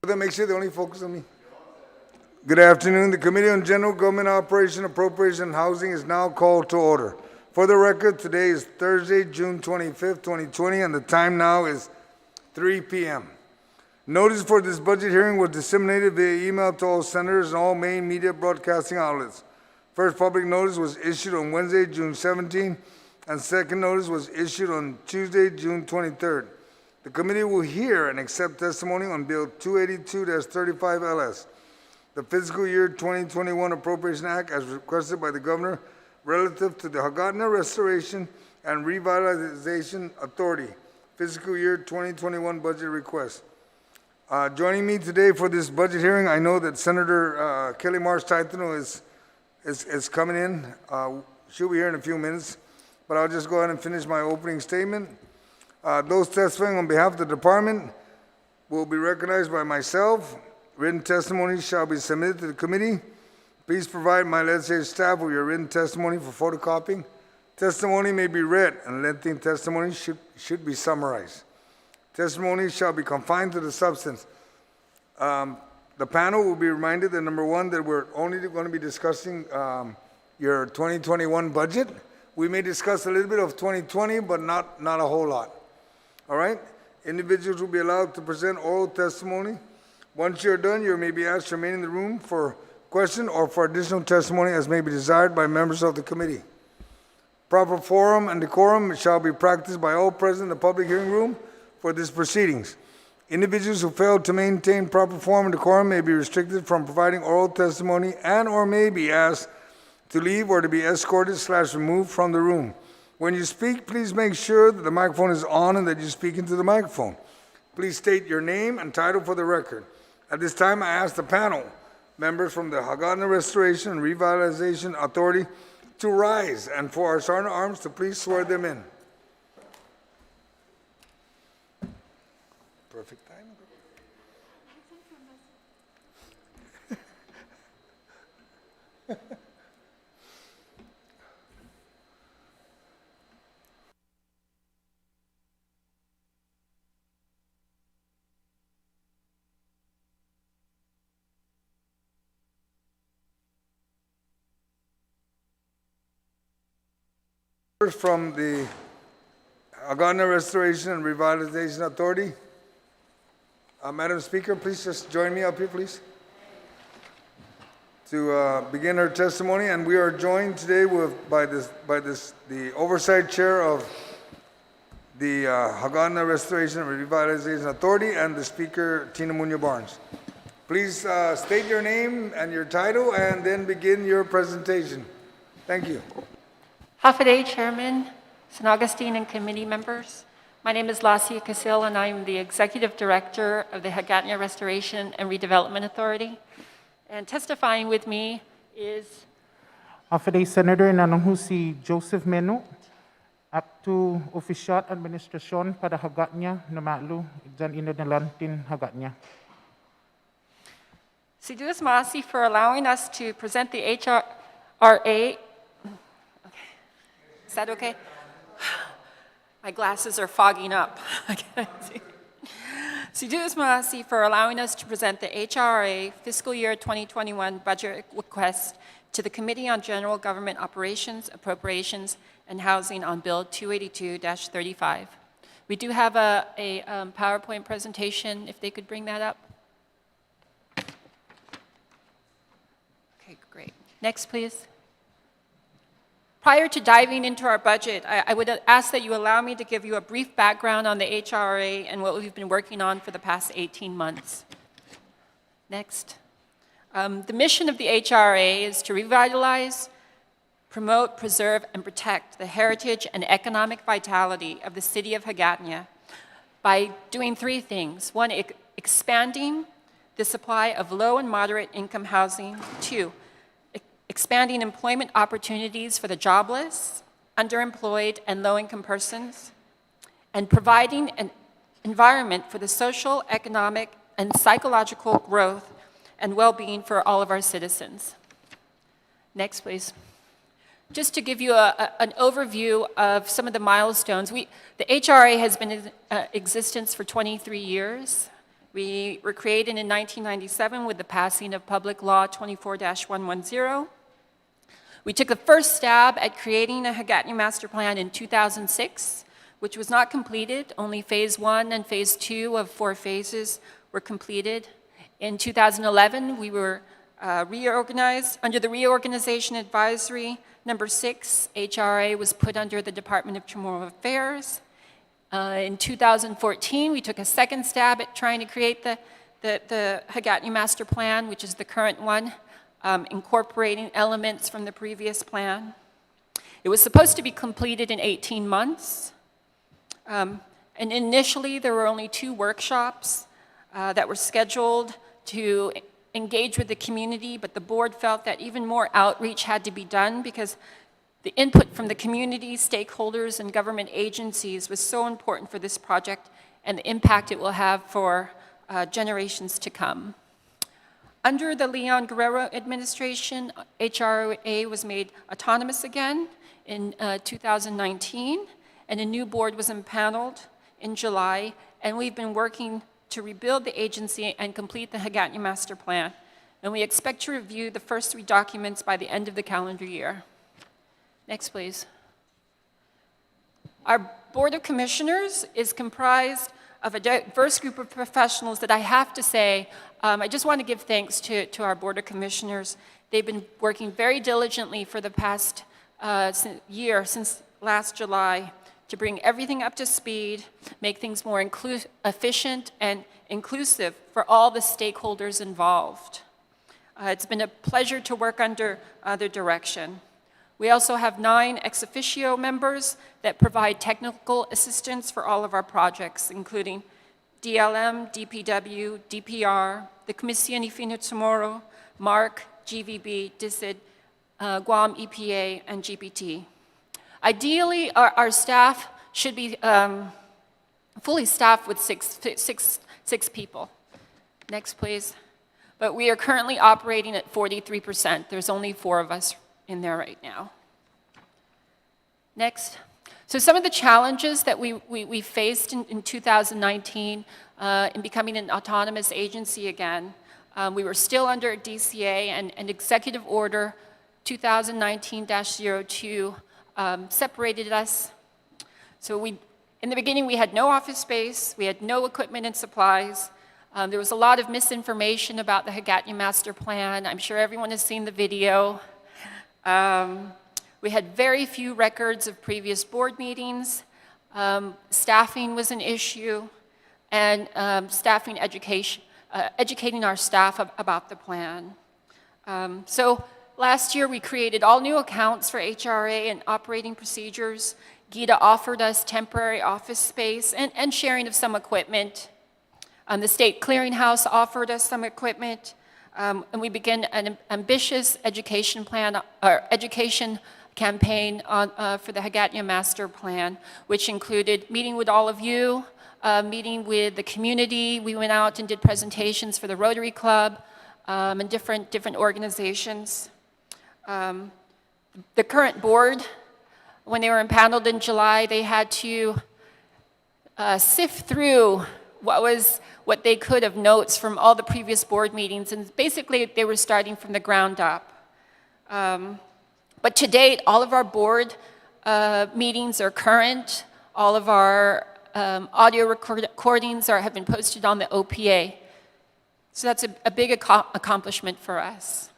That makes sure they only focus on me. Good afternoon. The Committee on General Government Operation, Appropriation, and Housing is now called to order. For the record, today is Thursday, June 25th, 2020, and the time now is 3 p.m. Notice for this budget hearing was disseminated via email to all senators and all main media broadcasting outlets. First public notice was issued on Wednesday, June 17th, and second notice was issued on Tuesday, June 23rd. The committee will hear and accept testimony on Bill 282-35 LS, the fiscal year 2021 Appropriation Act as requested by the governor relative to the Hra Restoration and Revitalization Authority, fiscal year 2021 budget request. Joining me today for this budget hearing, I know that Senator Kelly Marsh Taitano is coming in. She'll be here in a few minutes, but I'll just go ahead and finish my opening statement. Those testifying on behalf of the department will be recognized by myself. Written testimony shall be submitted to the committee. Please provide my legislative staff with your written testimony for photocopying. Testimony may be read, and lengthy testimony should be summarized. Testimony shall be confined to the substance. The panel will be reminded that number one, that we're only going to be discussing your 2021 budget. We may discuss a little bit of 2020, but not a whole lot. All right? Individuals will be allowed to present oral testimony. Once you're done, you may be asked to remain in the room for question or for additional testimony as may be desired by members of the committee. Proper forum and decorum shall be practiced by all present in the public hearing room for these proceedings. Individuals who fail to maintain proper form and decorum may be restricted from providing oral testimony and or may be asked to leave or to be escorted/removed from the room. When you speak, please make sure that the microphone is on and that you speak into the microphone. Please state your name and title for the record. At this time, I ask the panel members from the Hra Restoration and Revitalization Authority to rise and for our sergeant at arms to please swear them in. Perfect time. From the Hra Restoration and Revitalization Authority. Madam Speaker, please just join me up here, please, to begin her testimony. And we are joined today by the oversight chair of the Hra Restoration and Revitalization Authority and the Speaker, Tina Munoz Barnes. Please state your name and your title and then begin your presentation. Thank you. Hra Chairman, San Agustin and committee members. My name is Lacia Casil and I'm the Executive Director of the Hra Restoration and Redevelopment Authority. And testifying with me is Hra Senator nanong si Joseph Menu, Actu Official Administration pada Hra na malu dyan inadalantin Hra. Si Dios Masi for allowing us to present the HRRA. Is that okay? My glasses are fogging up. Si Dios Masi for allowing us to present the HRRA fiscal year 2021 budget request to the Committee on General Government Operations, Appropriations, and Housing on Bill 282-35. We do have a PowerPoint presentation, if they could bring that up. Okay, great. Next, please. Prior to diving into our budget, I would ask that you allow me to give you a brief background on the HRRA and what we've been working on for the past 18 months. Next. The mission of the HRRA is to revitalize, promote, preserve, and protect the heritage and economic vitality of the city of Hra by doing three things. One, expanding the supply of low and moderate income housing. Two, expanding employment opportunities for the jobless, underemployed, and low-income persons, and providing an environment for the social, economic, and psychological growth and well-being for all of our citizens. Next, please. Just to give you an overview of some of the milestones, the HRRA has been in existence for 23 years. We were created in 1997 with the passing of Public Law 24-110. We took the first stab at creating a Hagatna Master Plan in 2006, which was not completed. Only Phase 1 and Phase 2 of 4 phases were completed. In 2011, we were reorganized. Under the Reorganization Advisory Number 6, HRRA was put under the Department of Chamorro Affairs. In 2014, we took a second stab at trying to create the Hagatna Master Plan, which is the current one, incorporating elements from the previous plan. It was supposed to be completed in 18 months. And initially, there were only 2 workshops that were scheduled to engage with the community, but the board felt that even more outreach had to be done because the input from the community, stakeholders, and government agencies was so important for this project and the impact it will have for generations to come. Under the Leon Guerrero administration, HRRA was made autonomous again in 2019, and a new board was impaneled in July, and we've been working to rebuild the agency and complete the Hagatna Master Plan. And we expect to review the first 3 documents by the end of the calendar year. Next, please. Our Board of Commissioners is comprised of a diverse group of professionals that I have to say, I just want to give thanks to our Board of Commissioners. They've been working very diligently for the past year, since last July, to bring everything up to speed, make things more efficient and inclusive for all the stakeholders involved. It's been a pleasure to work under their direction. We also have 9 ex officio members that provide technical assistance for all of our projects, including DLM, DPW, DPR, the Comisión Fino Chamorro, MARC, GVB, DICID, Guam EPA, and GPT. Ideally, our staff should be fully staffed with six people. Next, please. But we are currently operating at 43%. There's only 4 of us in there right now. Next. So some of the challenges that we faced in 2019 in becoming an autonomous agency again, we were still under DCA and Executive Order 2019-02 separated us. So in the beginning, we had no office space, we had no equipment and supplies. There was a lot of misinformation about the Hagatna Master Plan. I'm sure everyone has seen the video. We had very few records of previous board meetings. Staffing was an issue, and educating our staff about the plan. So last year, we created all new accounts for HRRA and operating procedures. GITA offered us temporary office space and sharing of some equipment. The State Clearinghouse offered us some equipment. And we began an ambitious education plan, or education campaign for the Hagatna Master Plan, which included meeting with all of you, meeting with the community. We went out and did presentations for the Rotary Club and different organizations. The current board, when they were impaneled in July, they had to sift through what they could of notes from all the previous board meetings, and basically they were starting from the ground up. But to date, all of our board meetings are current. All of our audio recordings have been posted on the OPA. So that's a big accomplishment for us.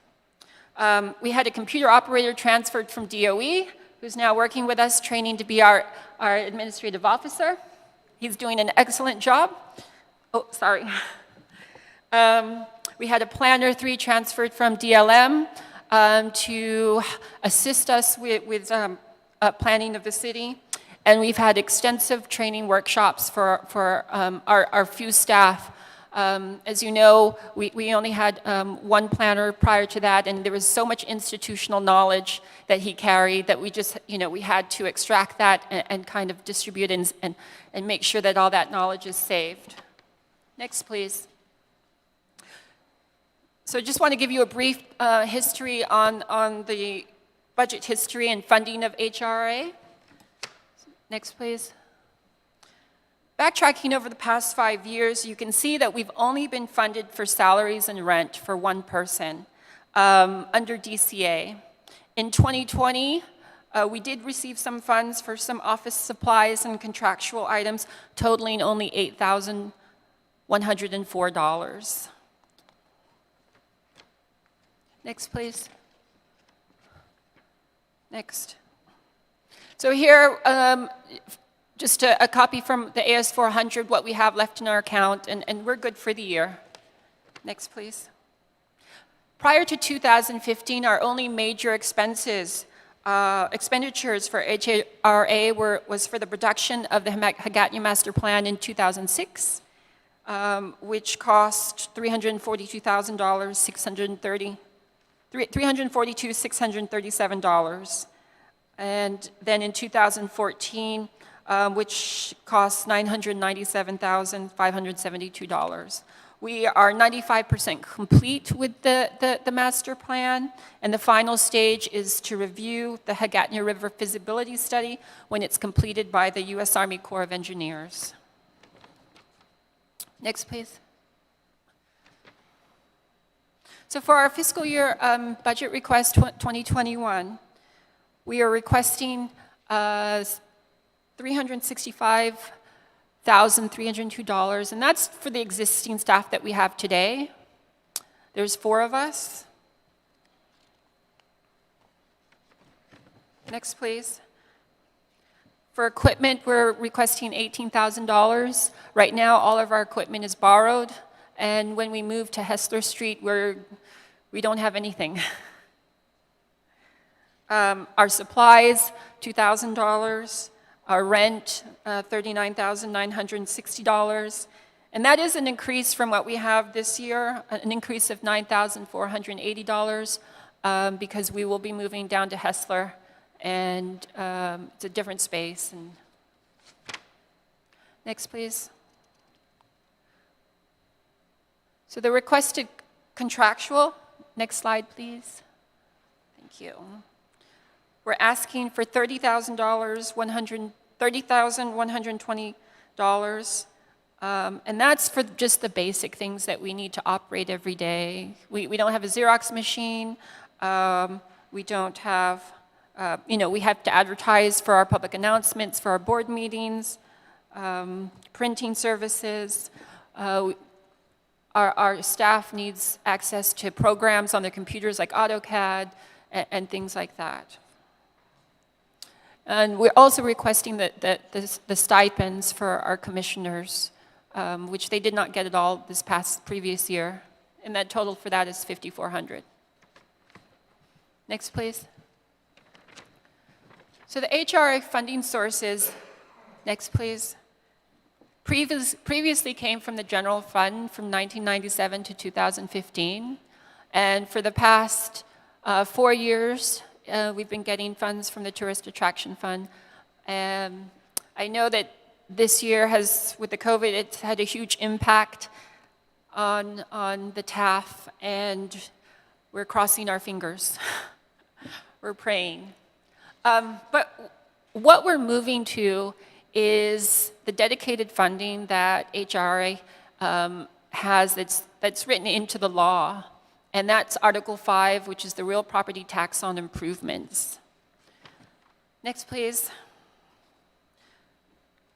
We had a computer operator transferred from DOE, who's now working with us, training to be our administrative officer. He's doing an excellent job. Oh, sorry. We had a planner 3 transferred from DLM to assist us with planning of the city. And we've had extensive training workshops for our few staff. As you know, we only had 1 planner prior to that, and there was so much institutional knowledge that he carried that we just, we had to extract that and kind of distribute and make sure that all that knowledge is saved. Next, please. So I just want to give you a brief history on the budget history and funding of HRRA. Next, please. Backtracking over the past 5 years, you can see that we've only been funded for salaries and rent for one person under DCA. In 2020, we did receive some funds for some office supplies and contractual items, totaling only $8,104. Next, please. Next. So here, just a copy from the AS400, what we have left in our account, and we're good for the year. Next, please. Prior to 2015, our only major expenditures for HRRA was for the production of the Hagatna Master Plan in 2006, which cost $342,637. And then in 2014, which costs $997,572. We are 95% complete with the master plan, and the final stage is to review the Hagatna River feasibility study when it's completed by the U.S. Army Corps of Engineers. Next, please. So for our fiscal year budget request 2021, we are requesting $365,302, and that's for the existing staff that we have today. There's 4 of us. Next, please. For equipment, we're requesting $18,000. Right now, all of our equipment is borrowed, and when we move to Hessler Street, we don't have anything. Our supplies, $2,000. Our rent, $39,960. And that is an increase from what we have this year, an increase of $9,480, because we will be moving down to Hessler, and it's a different space. And next, please. So the requested contractual, next slide, please. Thank you. We're asking for $30,120, and that's for just the basic things that we need to operate every day. We don't have a Xerox machine. We don't have, we have to advertise for our public announcements, for our board meetings, printing services. Our staff needs access to programs on their computers like AutoCAD and things like that. And we're also requesting the stipends for our commissioners, which they did not get at all this previous year. And that total for that is $5,400. Next, please. So the HRRA funding sources, next, please, previously came from the general fund from 1997 to 2015. And for the past 4 years, we've been getting funds from the Tourist Attraction Fund. I know that this year with the COVID, it's had a huge impact on the TAF, and we're crossing our fingers. We're praying. But what we're moving to is the dedicated funding that HRRA has that's written into the law. And that's Article 5, which is the real property tax on improvements. Next, please.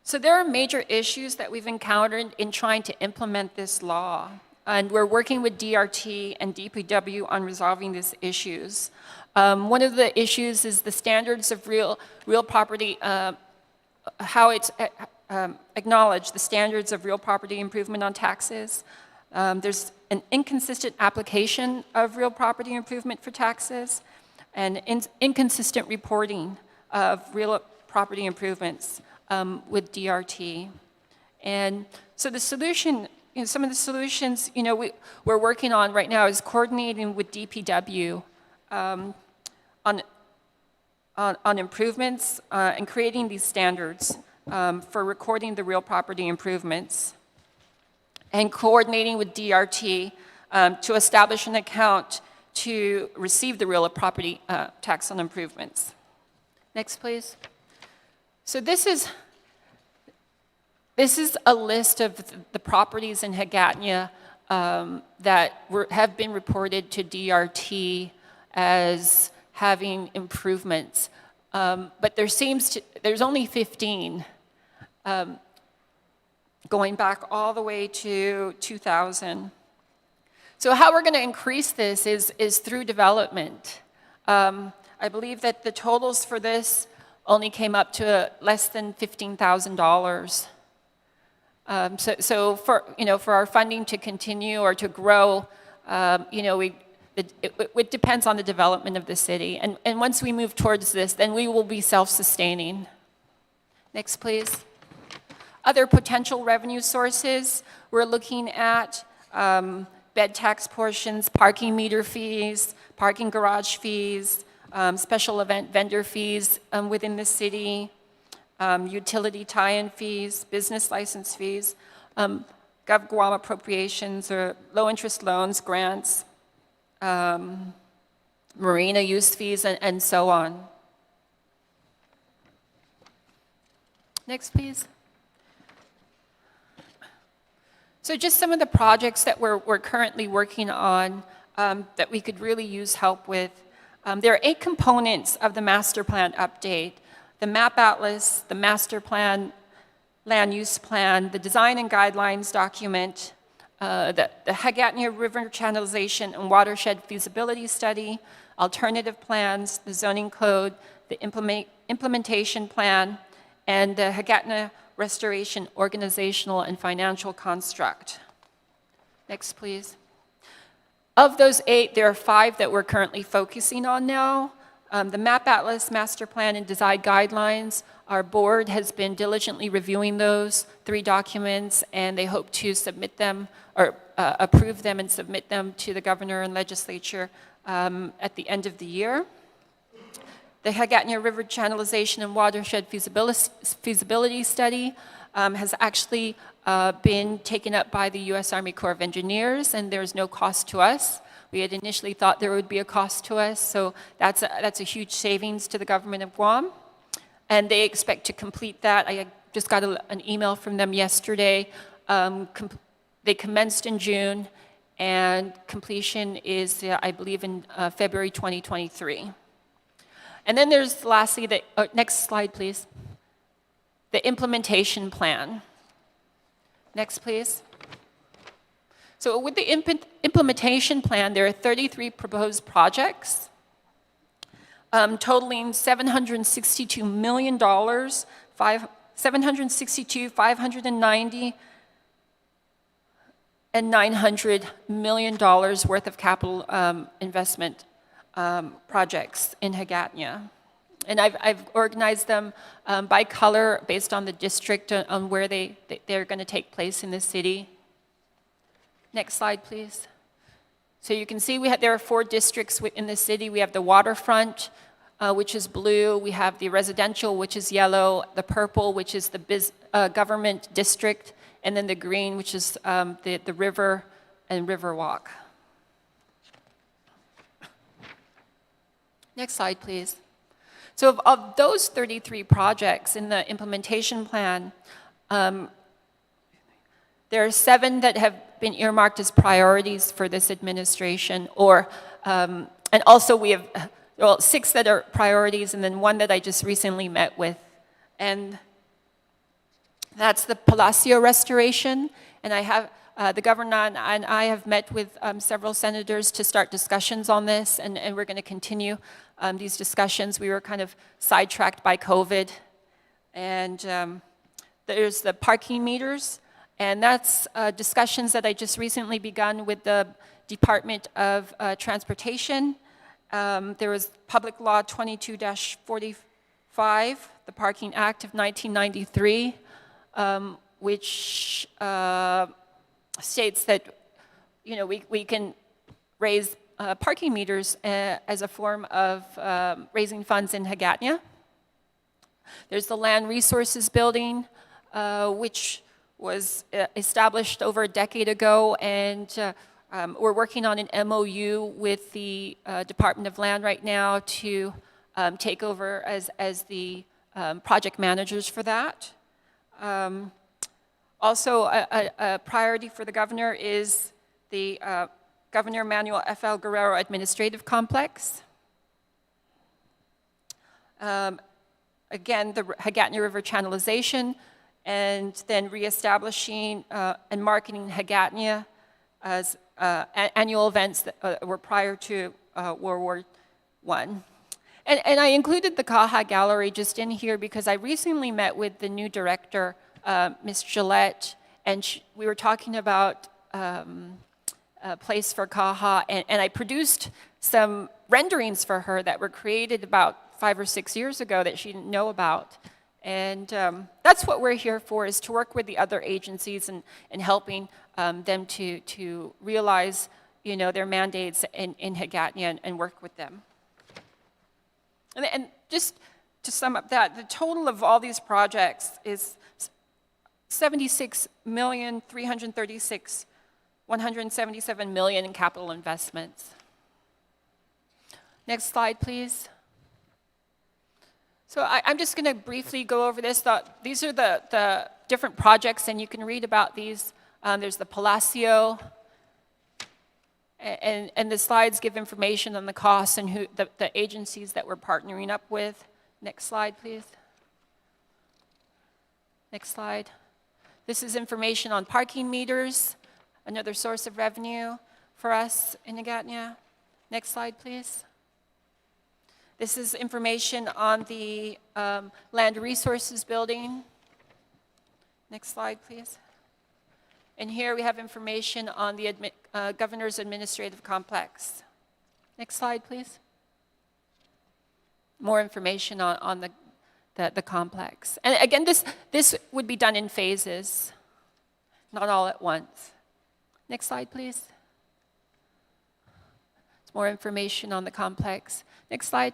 So there are major issues that we've encountered in trying to implement this law. And we're working with DRT and DPW on resolving these issues. One of the issues is the standards of real property, how it's acknowledged, the standards of real property improvement on taxes. There's an inconsistent application of real property improvement for taxes, and inconsistent reporting of real property improvements with DRT. And so the solution, some of the solutions, we're working on right now is coordinating with DPW on improvements and creating these standards for recording the real property improvements, and coordinating with DRT to establish an account to receive the real property tax on improvements. Next, please. So this This is a list of the properties in Hagatna that have been reported to DRT as having improvements. But there's only 15 going back all the way to 2000. So how we're going to increase this is through development. I believe that the totals for this only came up to less than $15,000. So for our funding to continue or to grow, it depends on the development of the city. And once we move towards this, then we will be self-sustaining. Next, please. Other potential revenue sources, we're looking at bed tax portions, parking meter fees, parking garage fees, special event vendor fees within the city, utility tie-in fees, business license fees, GovGuam appropriations or low-interest loans, grants, marina use fees, and so on. Next, please. So just some of the projects that we're currently working on that we could really use help with. There are 8 components of the master plan update: the map atlas, the master plan, land use plan, the design and guidelines document, the Hagatna River channelization and watershed feasibility study, alternative plans, the zoning code, the implementation plan, and the Hagatna Restoration organizational and financial construct. Next, please. Of those 8, there are 5 that we're currently focusing on now. The Map Atlas, Master Plan, and Design Guidelines, our board has been diligently reviewing those 3 documents, and they hope to submit them or approve them and submit them to the governor and legislature at the end of the year. The Hagatna River Channelization and Watershed Feasibility Study has actually been taken up by the U.S. Army Corps of Engineers, and there's no cost to us. We had initially thought there would be a cost to us, so that's a huge savings to the government of Guam. And they expect to complete that. I just got an email from them yesterday. They commenced in June, and completion is, I believe, in February 2023. And then there's lastly, next slide, please. The implementation plan. Next, please. So with the implementation plan, there are 33 proposed projects, totaling $762 million, $590, and $900 million worth of capital investment projects in Hagatna. And I've organized them by color based on the district on where they're going to take place in the city. Next slide, please. So you can see there are 4 districts in the city. We have the waterfront, which is blue. We have the residential, which is yellow. The purple, which is the government district. And then the green, which is the river and Riverwalk. Next slide, please. So of those 33 projects in the implementation plan, there are 7 that have been earmarked as priorities for this administration, and also we have 6 that are priorities, and then 1 that I just recently met with. And that's the Palacio Restoration, and I have the governor and I have met with several senators to start discussions on this, and we're going to continue these discussions. We were kind of sidetracked by COVID. And there's the parking meters, and that's discussions that I just recently begun with the Department of Transportation. There was Public Law 22-45, the Parking Act of 1993, which states that we can raise parking meters as a form of raising funds in Hagatna. There's the Land Resources Building, which was established over a decade ago, and we're working on an MOU with the Department of Land right now to take over as the project managers for that. Also, a priority for the governor is the Governor Manuel F.L. Guerrero Administrative Complex. Again, the Hagatna River channelization, and then reestablishing and marketing Hagatna as annual events that were prior to World War I. And I included the Caja Gallery just in here because I recently met with the new director, Ms. Gillette, and we were talking about a place for Caja, and I produced some renderings for her that were created about 5 or 6 years ago that she didn't know about. And that's what we're here for, is to work with the other agencies and helping them to realize, you know, their mandates in Hagatna and work with them. And just to sum up that, the total of all these projects is $76,336,177 million in capital investments. Next slide, please. So I'm just going to briefly go over this. These are the different projects, and you can read about these. There's the Palacio, and the slides give information on the costs and who the agencies that we're partnering up with. Next slide, please. Next slide. This is information on parking meters, another source of revenue for us in Hagatna. Next slide, please. This is information on the land resources building. Next slide, please. And here we have information on the governor's administrative complex. Next slide, please. More information on the complex. And again, this would be done in phases, not all at once. Next slide, please. It's more information on the complex. Next slide.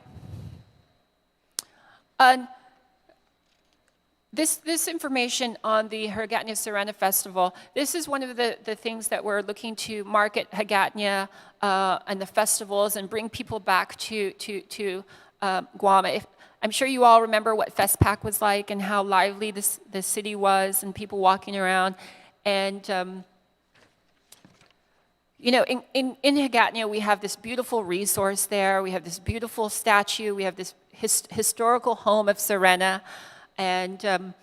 This information on the Hagatna Sirena Festival, this is one of the things that we're looking to market Hagatna and the festivals and bring people back to Guam. I'm sure you all remember what FestPac was like and how lively the city was and people walking around. And you know, in Hagatna, we have this beautiful resource there. We have this beautiful statue. We have this historical home of Sirena. And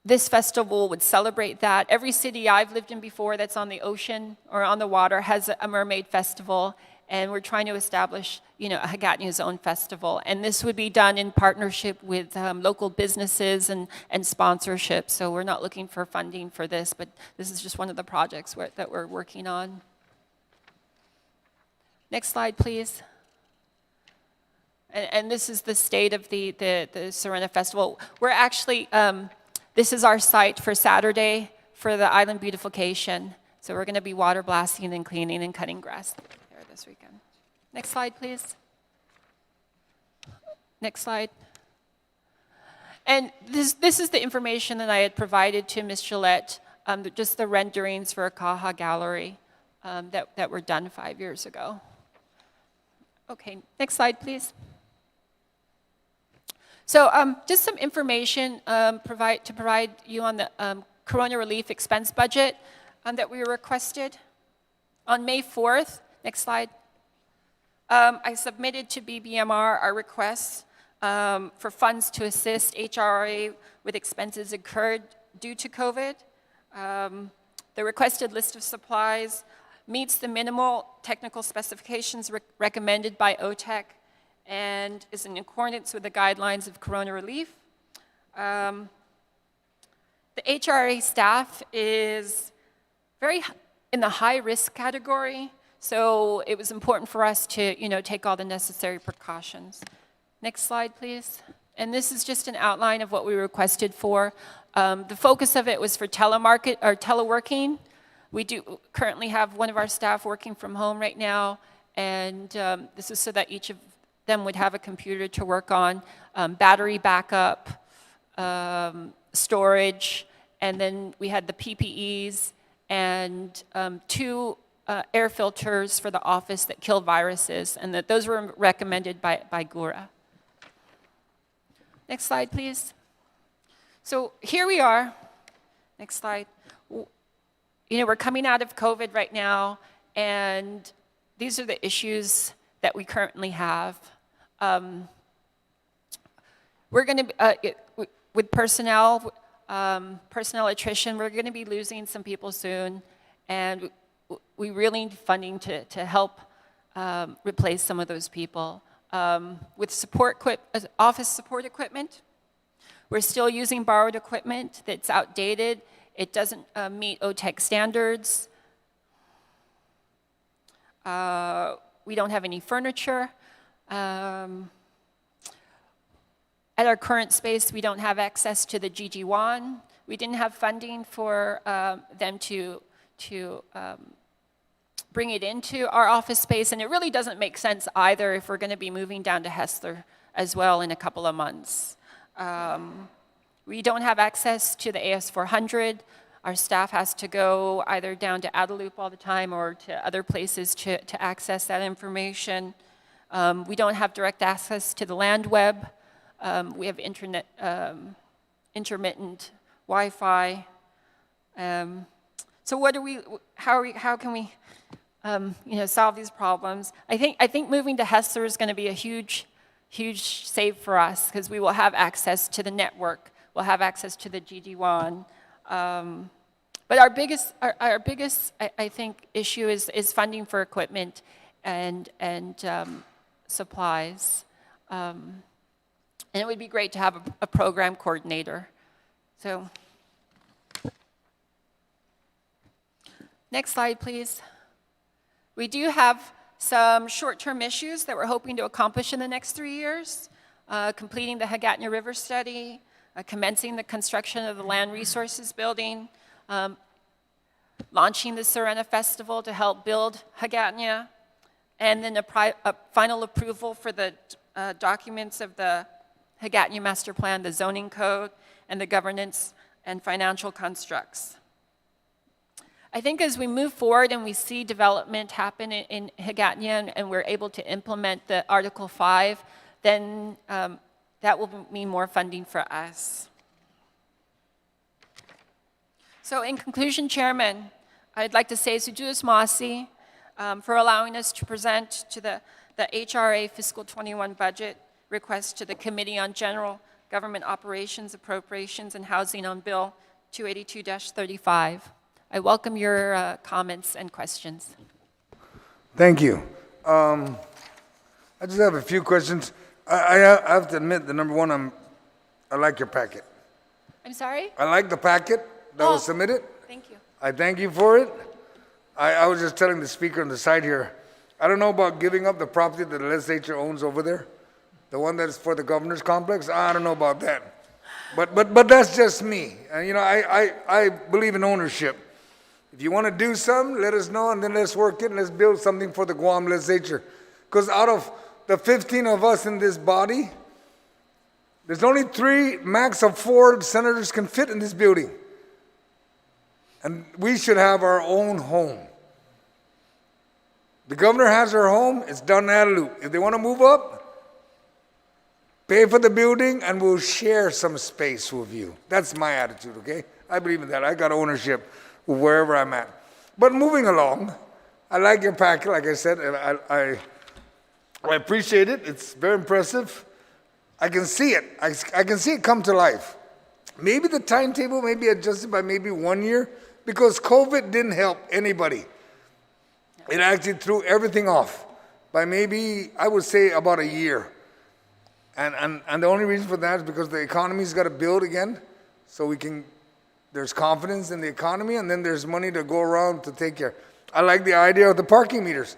this festival would celebrate that. Every city I've lived in before that's on the ocean or on the water has a mermaid festival. And we're trying to establish, you know, Hagatna's own festival. And this would be done in partnership with local businesses and sponsorship. So we're not looking for funding for this, but this is just one of the projects that we're working on. Next slide, please. And this is the state of the Sirena Festival. We're actually, this is our site for Saturday for the island beautification. So we're going to be water blasting and cleaning and cutting grass there this weekend. Next slide, please. Next slide. And this is the information that I had provided to Ms. Gillette, just the renderings for a Caja Gallery that were done 5 years ago. Okay, next slide, please. So just some information to provide you on the Corona relief expense budget that we requested. On May 4th, next slide, I submitted to BBMR our requests for funds to assist HRRA with expenses incurred due to COVID. The requested list of supplies meets the minimal technical specifications recommended by OTEC and is in accordance with the guidelines of Corona relief. The HRRA staff is very in the high risk category, so it was important for us to, you know, take all the necessary precautions. Next slide, please. And this is just an outline of what we requested for. The focus of it was for teleworking. We do currently have one of our staff working from home right now, and this is so that each of them would have a computer to work on, battery backup, storage, and then we had the PPEs and 2 air filters for the office that kill viruses, and that those were recommended by GURA. Next slide, please. So here we are. Next slide. We're coming out of COVID right now, and these are the issues that we currently have. We're going to, with personnel attrition, we're going to be losing some people soon, and we really need funding to help replace some of those people. With office support equipment, we're still using borrowed equipment that's outdated. It doesn't meet OTEC standards. We don't have any furniture. At our current space, we don't have access to the GG1. We didn't have funding for them to bring it into our office space, and it really doesn't make sense either if we're going to be moving down to Hessler as well in a couple of months. We don't have access to the AS400. Our staff has to go either down to Adelup all the time or to other places to access that information. We don't have direct access to the land web. We have internet, intermittent Wi-Fi. So how can we solve these problems? I think moving to Hessler is going to be a huge save for us because we will have access to the network. We'll have access to the GD1. But our biggest, I think, issue is funding for equipment and supplies. And it would be great to have a program coordinator. So, next slide, please. We do have some short-term issues that we're hoping to accomplish in the next 3 years. Completing the Hagatna River study, commencing the construction of the Land Resources Building, launching the Serena Festival to help build Hagatna, and then a final approval for the documents of the Hagatna Master Plan, the zoning code, and the governance and financial constructs. I think as we move forward and we see development happen in Hagatna and we're able to implement the Article 5, then that will mean more funding for us. So in conclusion, Chairman, I'd like to say Sujudas Masi for allowing us to present to the HRRA Fiscal 21 budget request to the Committee on General Government Operations, Appropriations, and Housing on Bill 282-35. I welcome your comments and questions. Thank you. I just have a few questions. I have to admit that number one, I like your packet. I'm sorry? I like the packet that was submitted. Thank you. I thank you for it. I was just telling the speaker on the side here, I don't know about giving up the property that the legislature owns over there, the one that is for the governor's complex. I don't know about that. But that's just me. And I believe in ownership. If you want to do something, let us know, and then let's work it, and let's build something for the Guam legislature. Because out of the 15 of us in this body, there's only 3, max of 4 senators can fit in this building. And we should have our own home. The governor has her home, it's done at a loop. If they want to move up, pay for the building, and we'll share some space with you. That's my attitude, okay? I believe in that. I got ownership wherever I'm at. But moving along, I like your packet, like I said, and I appreciate it. It's very impressive. I can see it. I can see it come to life. Maybe the timetable may be adjusted by maybe 1 year because COVID didn't help anybody. It actually threw everything off by maybe, I would say, about a year. And the only reason for that is because the economy's got to build again so there's confidence in the economy, and then there's money to go around to take care. I like the idea of the parking meters.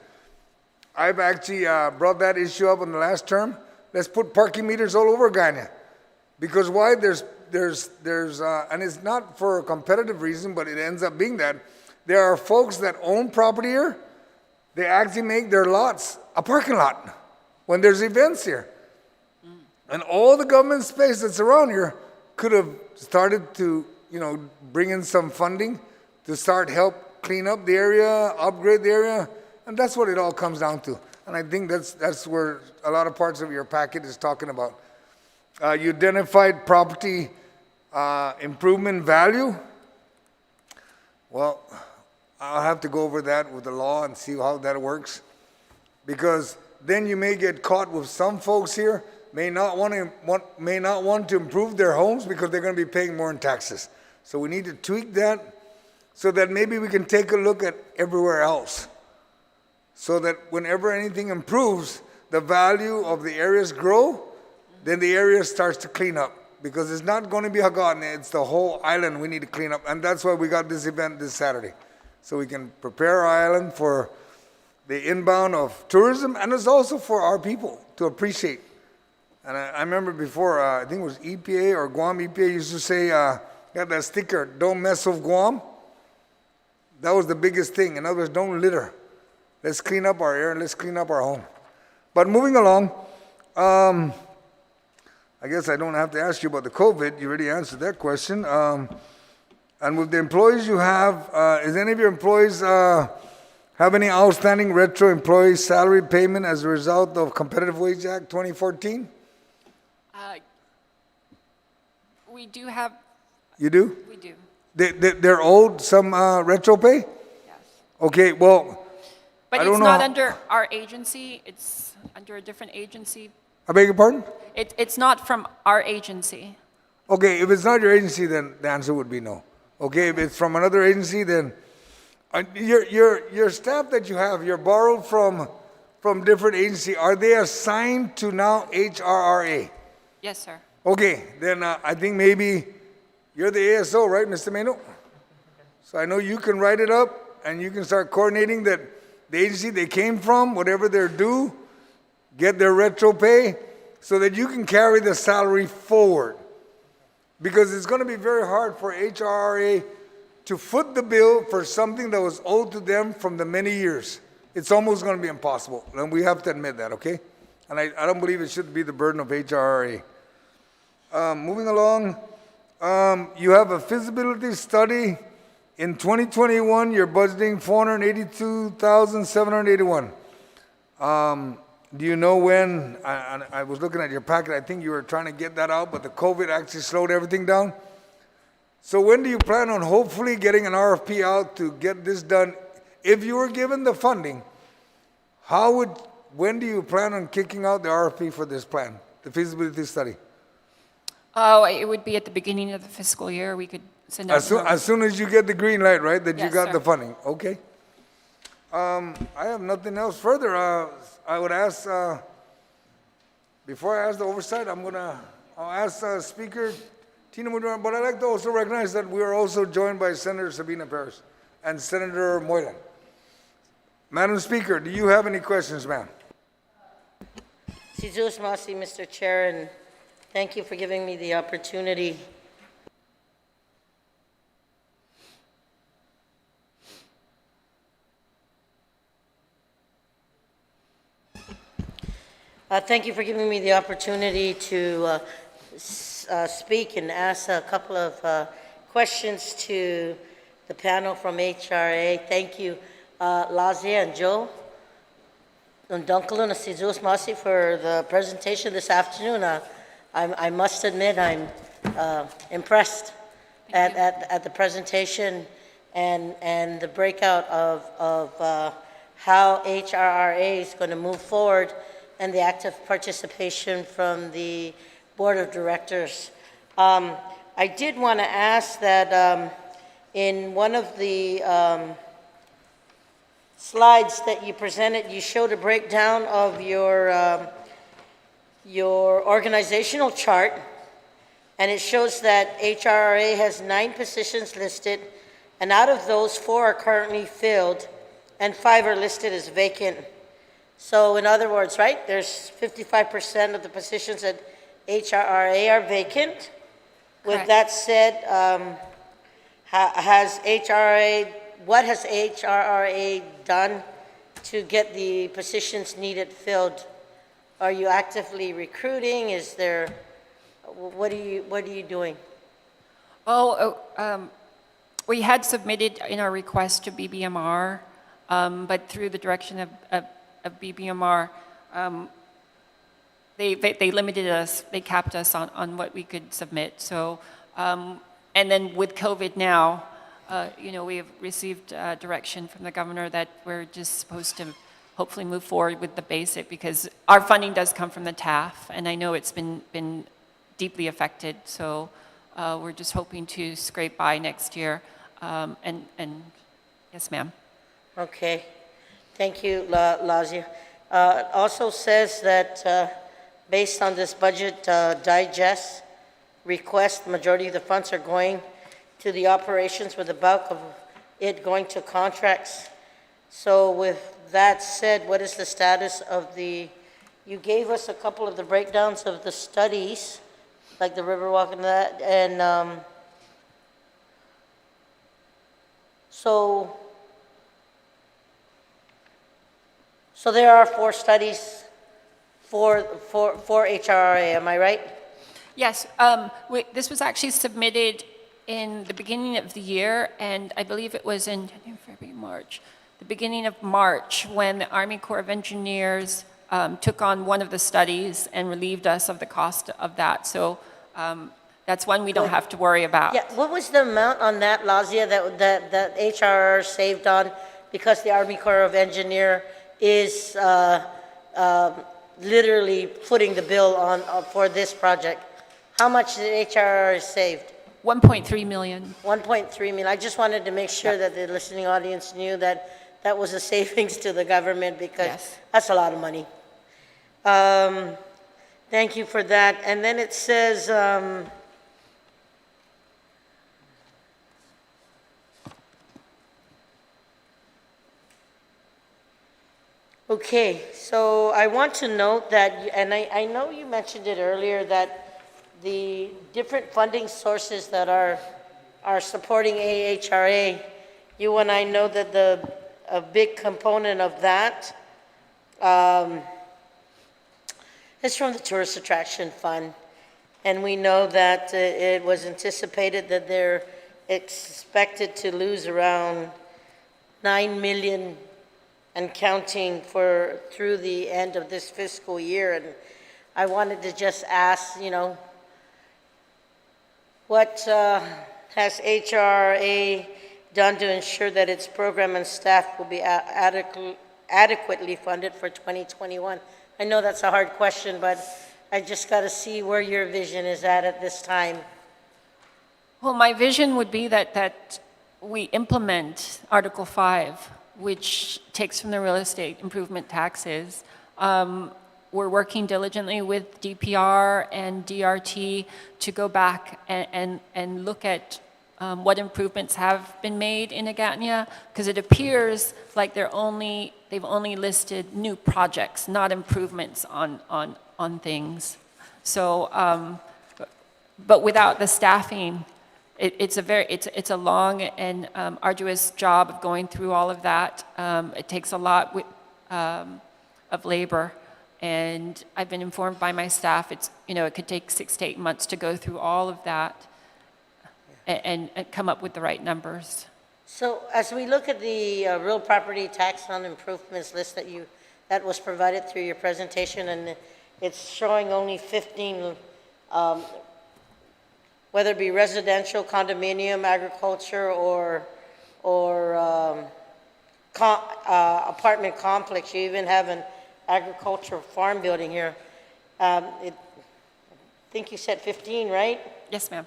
I've actually brought that issue up in the last term. Let's put parking meters all over Guyana. Because why? There's and it's not for a competitive reason, but it ends up being that. There are folks that own property here. They actually make their lots a parking lot when there's events here. And all the government space that's around here could have started to, bring in some funding to start help clean up the area, upgrade the area, and that's what it all comes down to. And I think that's where a lot of parts of your packet is talking about. You identified property improvement value. Well, I'll have to go over that with the law and see how that works. Because then you may get caught with some folks here may not want to improve their homes because they're going to be paying more in taxes. So we need to tweak that so that maybe we can take a look at everywhere else. So that whenever anything improves, the value of the areas grow, then the area starts to clean up. Because it's not going to be Hagåtña, it's the whole island we need to clean up. And that's why we got this event this Saturday. So we can prepare our island for the inbound of tourism, and it's also for our people to appreciate. And I remember before, I think it was EPA or Guam EPA used to say, got that sticker, don't mess with Guam. That was the biggest thing. In other words, don't litter. Let's clean up our air and let's clean up our home. But moving along, I guess I don't have to ask you about the COVID. You already answered that question. And with the employees you have, is any of your employees have any outstanding retro employee salary payment as a result of Competitive Wage Act 2014? We do have, You do? we do, They're owed some retro pay? yes. Okay, well, But I it's don't know not how- under our agency, it's under a different agency. I beg your pardon? It's not from our agency. Okay, if it's not your agency, then the answer would be no. Okay, if it's from another agency, then your staff that you have, you're borrowed from different agency. Are they assigned to now HRRA? Yes, sir. Okay, then I think maybe you're the ASO, right, Mr. Meno? So I know you can write it up and you can start coordinating that the agency they came from, whatever they're due, get their retro pay so that you can carry the salary forward. Because it's going to be very hard for HRRA to foot the bill for something that was owed to them from the many years. It's almost going to be impossible, and we have to admit that, okay? And I don't believe it should be the burden of HRRA. Moving along, you have a feasibility study. In 2021, you're budgeting $482,781. Do you know when? I was looking at your packet. I think you were trying to get that out, but the COVID actually slowed everything down. So when do you plan on hopefully getting an RFP out to get this done? If you were given the funding, when do you plan on kicking out the RFP for this plan, the feasibility study? Oh, it would be at the beginning of the fiscal year, we could send out. As soon as you get the green light, right, that you Yes, got sir. the funding, okay. I have nothing else further. I would ask, before I ask the oversight, I'll ask Speaker Tina Mudra, but I'd like to also recognize that we are also joined by Senator Sabina Paris and Senator Moylan. Madam Speaker, do you have any questions, ma'am? Sizos Masi, Mr. Chair, and thank you for giving me the opportunity. Thank you for giving me the opportunity to speak and ask a couple of questions to the panel from HRRA. Thank you, Lazia and Joe. And Dunkelun Sizos Masi for the presentation this afternoon. I must admit I'm impressed at the presentation and the breakout of how HRRA is going to move forward and the active participation from the Board of Directors. I did want to ask that in one of the slides that you presented, you showed a breakdown of your organizational chart, and it shows that HRRA has 9 positions listed, and out of those, 4 are currently filled, and 5 are listed as vacant. So in other words, right, there's 55% of the positions at HRRA are vacant. With Correct. that said, what has HRRA done to get the positions needed filled? Are you actively recruiting? Is there, what are you doing? We had submitted in our request to BBMR, but through the direction of BBMR, they limited us, they capped us on what we could submit. So, and then with COVID now, we have received direction from the governor that we're just supposed to hopefully move forward with the basic, because our funding does come from the TAF, and I know it's been deeply affected, so we're just hoping to scrape by next year. And yes, ma'am. Okay. Thank you, Lazia. Also says that based on this budget digest request, the majority of the funds are going to the operations, with the bulk of it going to contracts. So with that said, what is the status of you gave us a couple of the breakdowns of the studies, like the Riverwalk and that, and so there are 4 studies for HRRA, am I right? Yes, this was actually submitted in the beginning of the year, and I believe it was in January, February, March, the beginning of March, when the Army Corps of Engineers took on one of the studies and relieved us of the cost of that. So that's one we don't have to worry about. Yeah, what was the amount on that, Lazia, that HRR saved on, because the Army Corps of Engineer is literally footing the bill on for this project? How much did HRR saved? 1.3 million. 1.3 million. I just wanted to make sure that the listening audience knew that that was a savings to the government, because Yes. that's a lot of money. Thank you for that. And then it says, okay, so I want to note that, and I know you mentioned it earlier, that the different funding sources that are supporting AHRA, you and I know that a big component of that is from the Tourist Attraction Fund. And we know that it was anticipated that they're expected to lose around 9 million and counting through the end of this fiscal year. And I wanted to just ask, what has HRRA done to ensure that its program and staff will be adequately funded for 2021? I know that's a hard question, but I just got to see where your vision is at this time. Well, my vision would be that we implement Article 5, which takes from the real estate improvement taxes. We're working diligently with DPR and DRT to go back and look at what improvements have been made in Agatnia, because it appears like they've only listed new projects, not improvements on things. So, but without the staffing, it's a long and arduous job of going through all of that. It takes a lot of labor. And I've been informed by my staff, it could take 6 to 8 months to go through all of that and come up with the right numbers. So as we look at the real property tax on improvements list that was provided through your presentation, and it's showing only 15, whether it be residential, condominium, agriculture, or apartment complex. You even have an agricultural farm building here. I think you said 15, right? Yes, ma'am.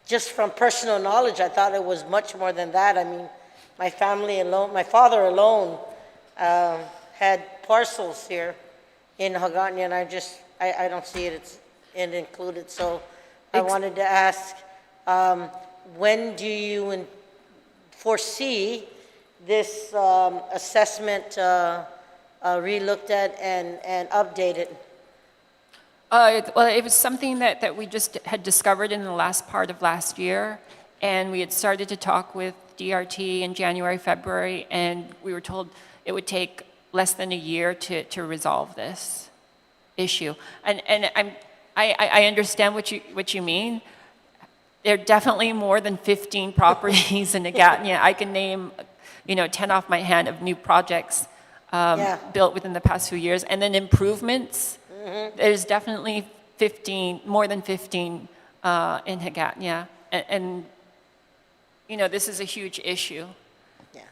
Just from personal knowledge, I thought it was much more than that. I mean, my family alone, my father alone had parcels here in Hagåtña, and I don't see it's included. So I wanted to ask, when do you foresee this assessment re-looked at and updated? Well, it was something that we just had discovered in the last part of last year, and we had started to talk with DRT in January, February, and we were told it would take less than a year to resolve this issue. And I understand what you mean. There are definitely more than 15 properties in Agatnia. I can name 10 off my hand of new projects built within the past few years. And then improvements, there's definitely more than 15 in Hagåtña. and you know, this is a huge issue. Yeah.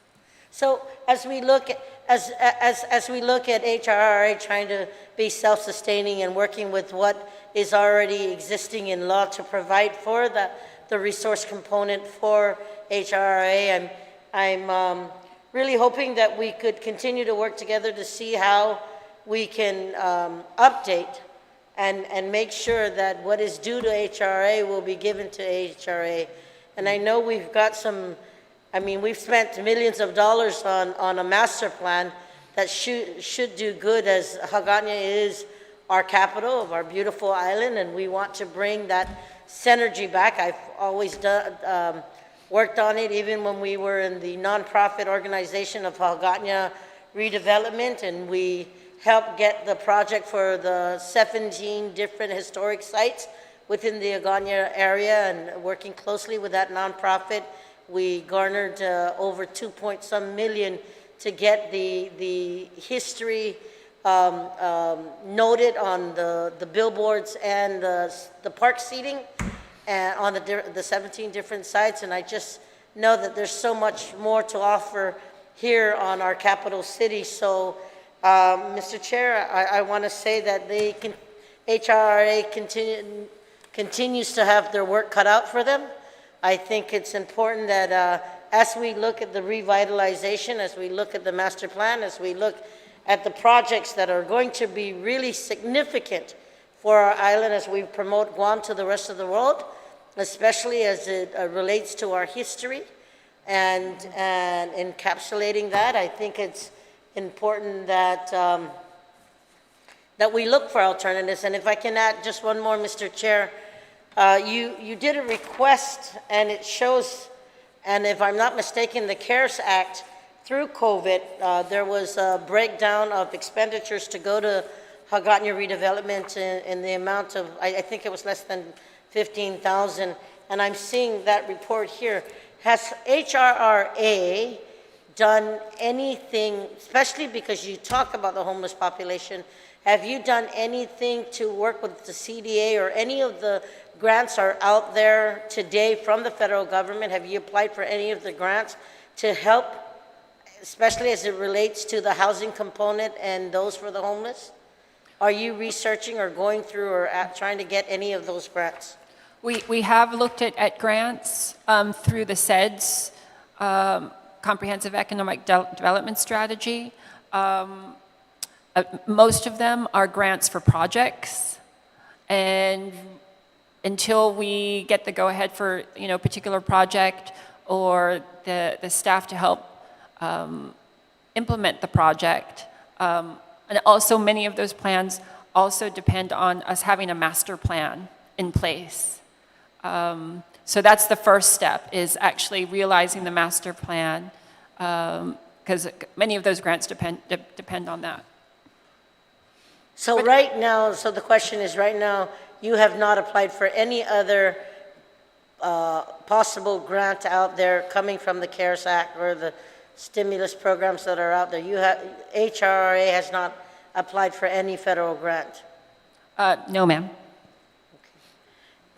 So as we look at, as we look at HRRA trying to be self-sustaining and working with what is already existing in law to provide for the resource component for HRRA, I'm really hoping that we could continue to work together to see how we can update and make sure that what is due to HRRA will be given to HRRA. And I know we've got some, I mean, we've spent millions of dollars on a master plan that should do good, as Hagåtña is our capital of our beautiful island, and we want to bring that synergy back. I've always worked on it, even when we were in the nonprofit organization of Hagåtña Redevelopment, and we helped get the project for the 17 different historic sites within the Hagåtña area, and working closely with that nonprofit, we garnered over 2-point-some million to get the history noted on the billboards and the park seating and on the 17 different sites. And I just know that there's so much more to offer here on our capital city. So, Mr. Chair, I want to say that HRRA continues to have their work cut out for them. I think it's important that as we look at the revitalization, as we look at the master plan, as we look at the projects that are going to be really significant for our island as we promote Guam to the rest of the world, especially as it relates to our history and encapsulating that, I think it's important that that we look for alternatives. And if I can add just one more, Mr. Chair, you did a request, and it shows, and if I'm not mistaken, the CARES Act, through COVID, there was a breakdown of expenditures to go to Hagåtña redevelopment in the amount of, I think it was less than 15,000, and I'm seeing that report here. Has HRRA done anything, especially because you talk about the homeless population, have you done anything to work with the CDA, or any of the grants are out there today from the federal government? Have you applied for any of the grants to help, especially as it relates to the housing component and those for the homeless? Are you researching or going through or trying to get any of those grants? We have looked at grants through the SEDS, Comprehensive Economic Development Strategy. Most of them are grants for projects, and until we get the go-ahead for a particular project or the staff to help implement the project, and also many of those plans also depend on us having a master plan in place. So that's the first step, is actually realizing the master plan, because many of those grants depend on that. So right now, so the question is, right now, you have not applied for any other possible grant out there coming from the CARES Act or the stimulus programs that are out there. HRRA has not applied for any federal grant. No, ma'am.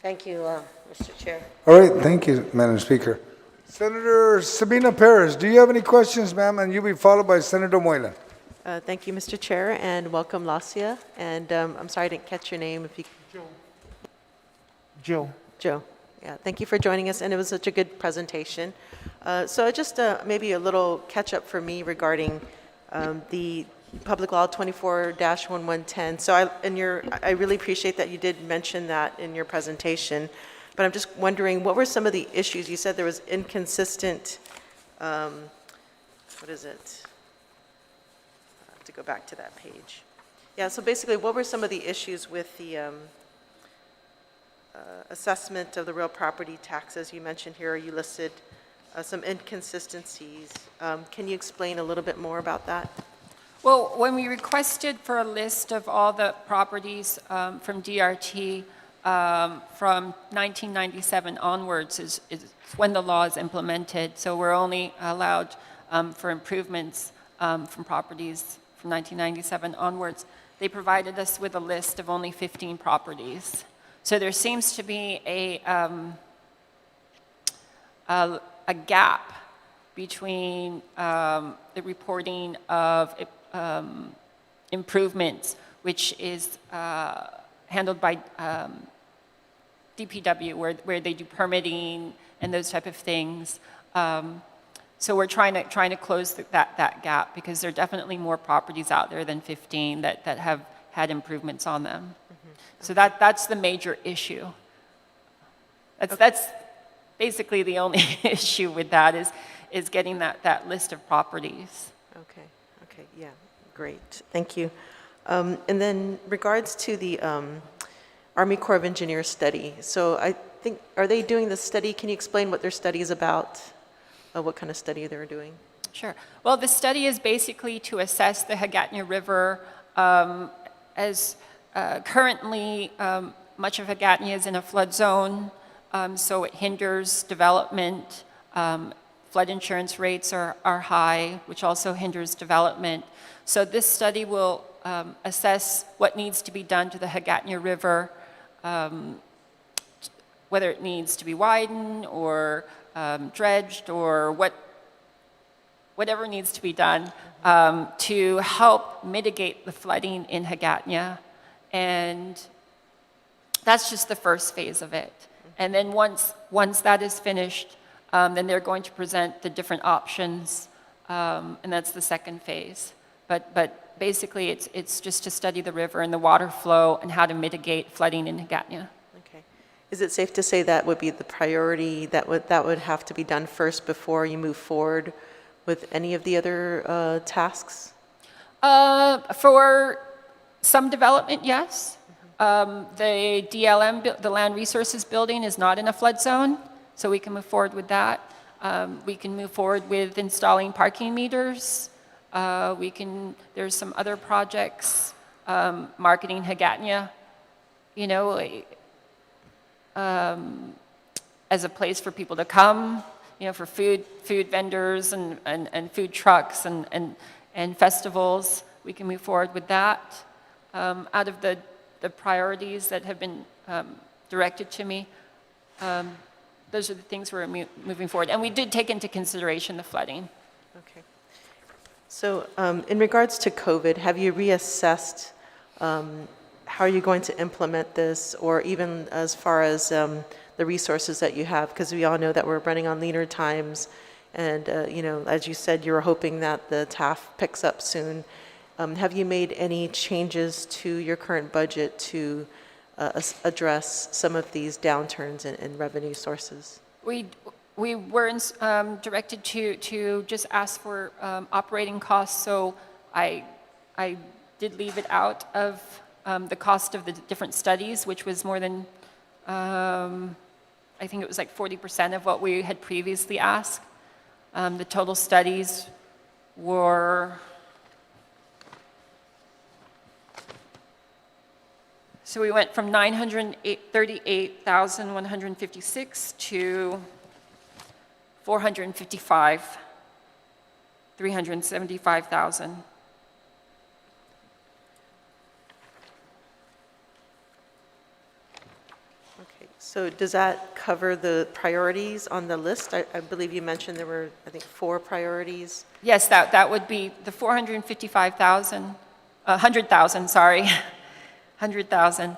Thank you, Mr. Chair. All right, thank you, Madam Speaker. Senator Sabina Perez, do you have any questions, ma'am? And you'll be followed by Senator Moylan. Thank you, Mr. Chair, and welcome, Lacia. And I'm sorry I didn't catch your name. If you Joe. Joe. Yeah, thank you for joining us, and it was such a good presentation. So just maybe a little catch-up for me regarding the Public Law 24-1110. So I really appreciate that you did mention that in your presentation, but I'm just wondering, what were some of the issues? You said there was inconsistent, what is it? I have to go back to that page. Yeah, so basically, what were some of the issues with the assessment of the real property taxes? You mentioned here, you listed some inconsistencies. Can you explain a little bit more about that? Well, when we requested for a list of all the properties from DRT from 1997 onwards is when the law is implemented. So we're only allowed for improvements from properties from 1997 onwards. They provided us with a list of only 15 properties. So there seems to be a gap between the reporting of improvements, which is handled by DPW, where they do permitting and those type of things. So we're trying to close that gap, because there are definitely more properties out there than 15 that have had improvements on them. So that's the major issue. That's basically the only issue with that is getting that list of properties. Okay, yeah, great, thank you. And then regards to the Army Corps of Engineers study, so I think, are they doing the study? Can you explain what their study is about? What kind of study they're doing? Sure. Well, the study is basically to assess the Hagatna River as currently much of Hagatna is in a flood zone, so it hinders development. Flood insurance rates are high, which also hinders development. So this study will assess what needs to be done to the Hagatna River, whether it needs to be widened or dredged, or whatever needs to be done to help mitigate the flooding in Hagatna. And that's just the first phase of it. And then once that is finished, then they're going to present the different options, and that's the second phase. But basically, it's just to study the river and the water flow and how to mitigate flooding in Hagatna. Okay. Is it safe to say that would be the priority, that would have to be done first before you move forward with any of the other tasks? For some development, yes. The DLM, the Land Resources Building, is not in a flood zone, so we can move forward with that. We can move forward with installing parking meters. There's some other projects, marketing Hagatna, you know, as a place for people to come, you know, for food vendors and food trucks and festivals. We can move forward with that. Out of the priorities that have been directed to me, those are the things we're moving forward. And we did take into consideration the flooding. Okay. So in regards to COVID, have you reassessed how are you going to implement this, or even as far as the resources that you have? Because we all know that we're running on leaner times, and you know, as you said, you were hoping that the TAF picks up soon. Have you made any changes to your current budget to address some of these downturns in revenue sources? We were directed to just ask for operating costs, so I did leave it out of the cost of the different studies, which was more than, I think it was like 40% of what we had previously asked. The total studies were, so we went from 938,156 to 375,000. Okay, so does that cover the priorities on the list? I believe you mentioned there were, I think, 4 priorities. Yes, that would be the 455,000, 100,000, sorry. 100,000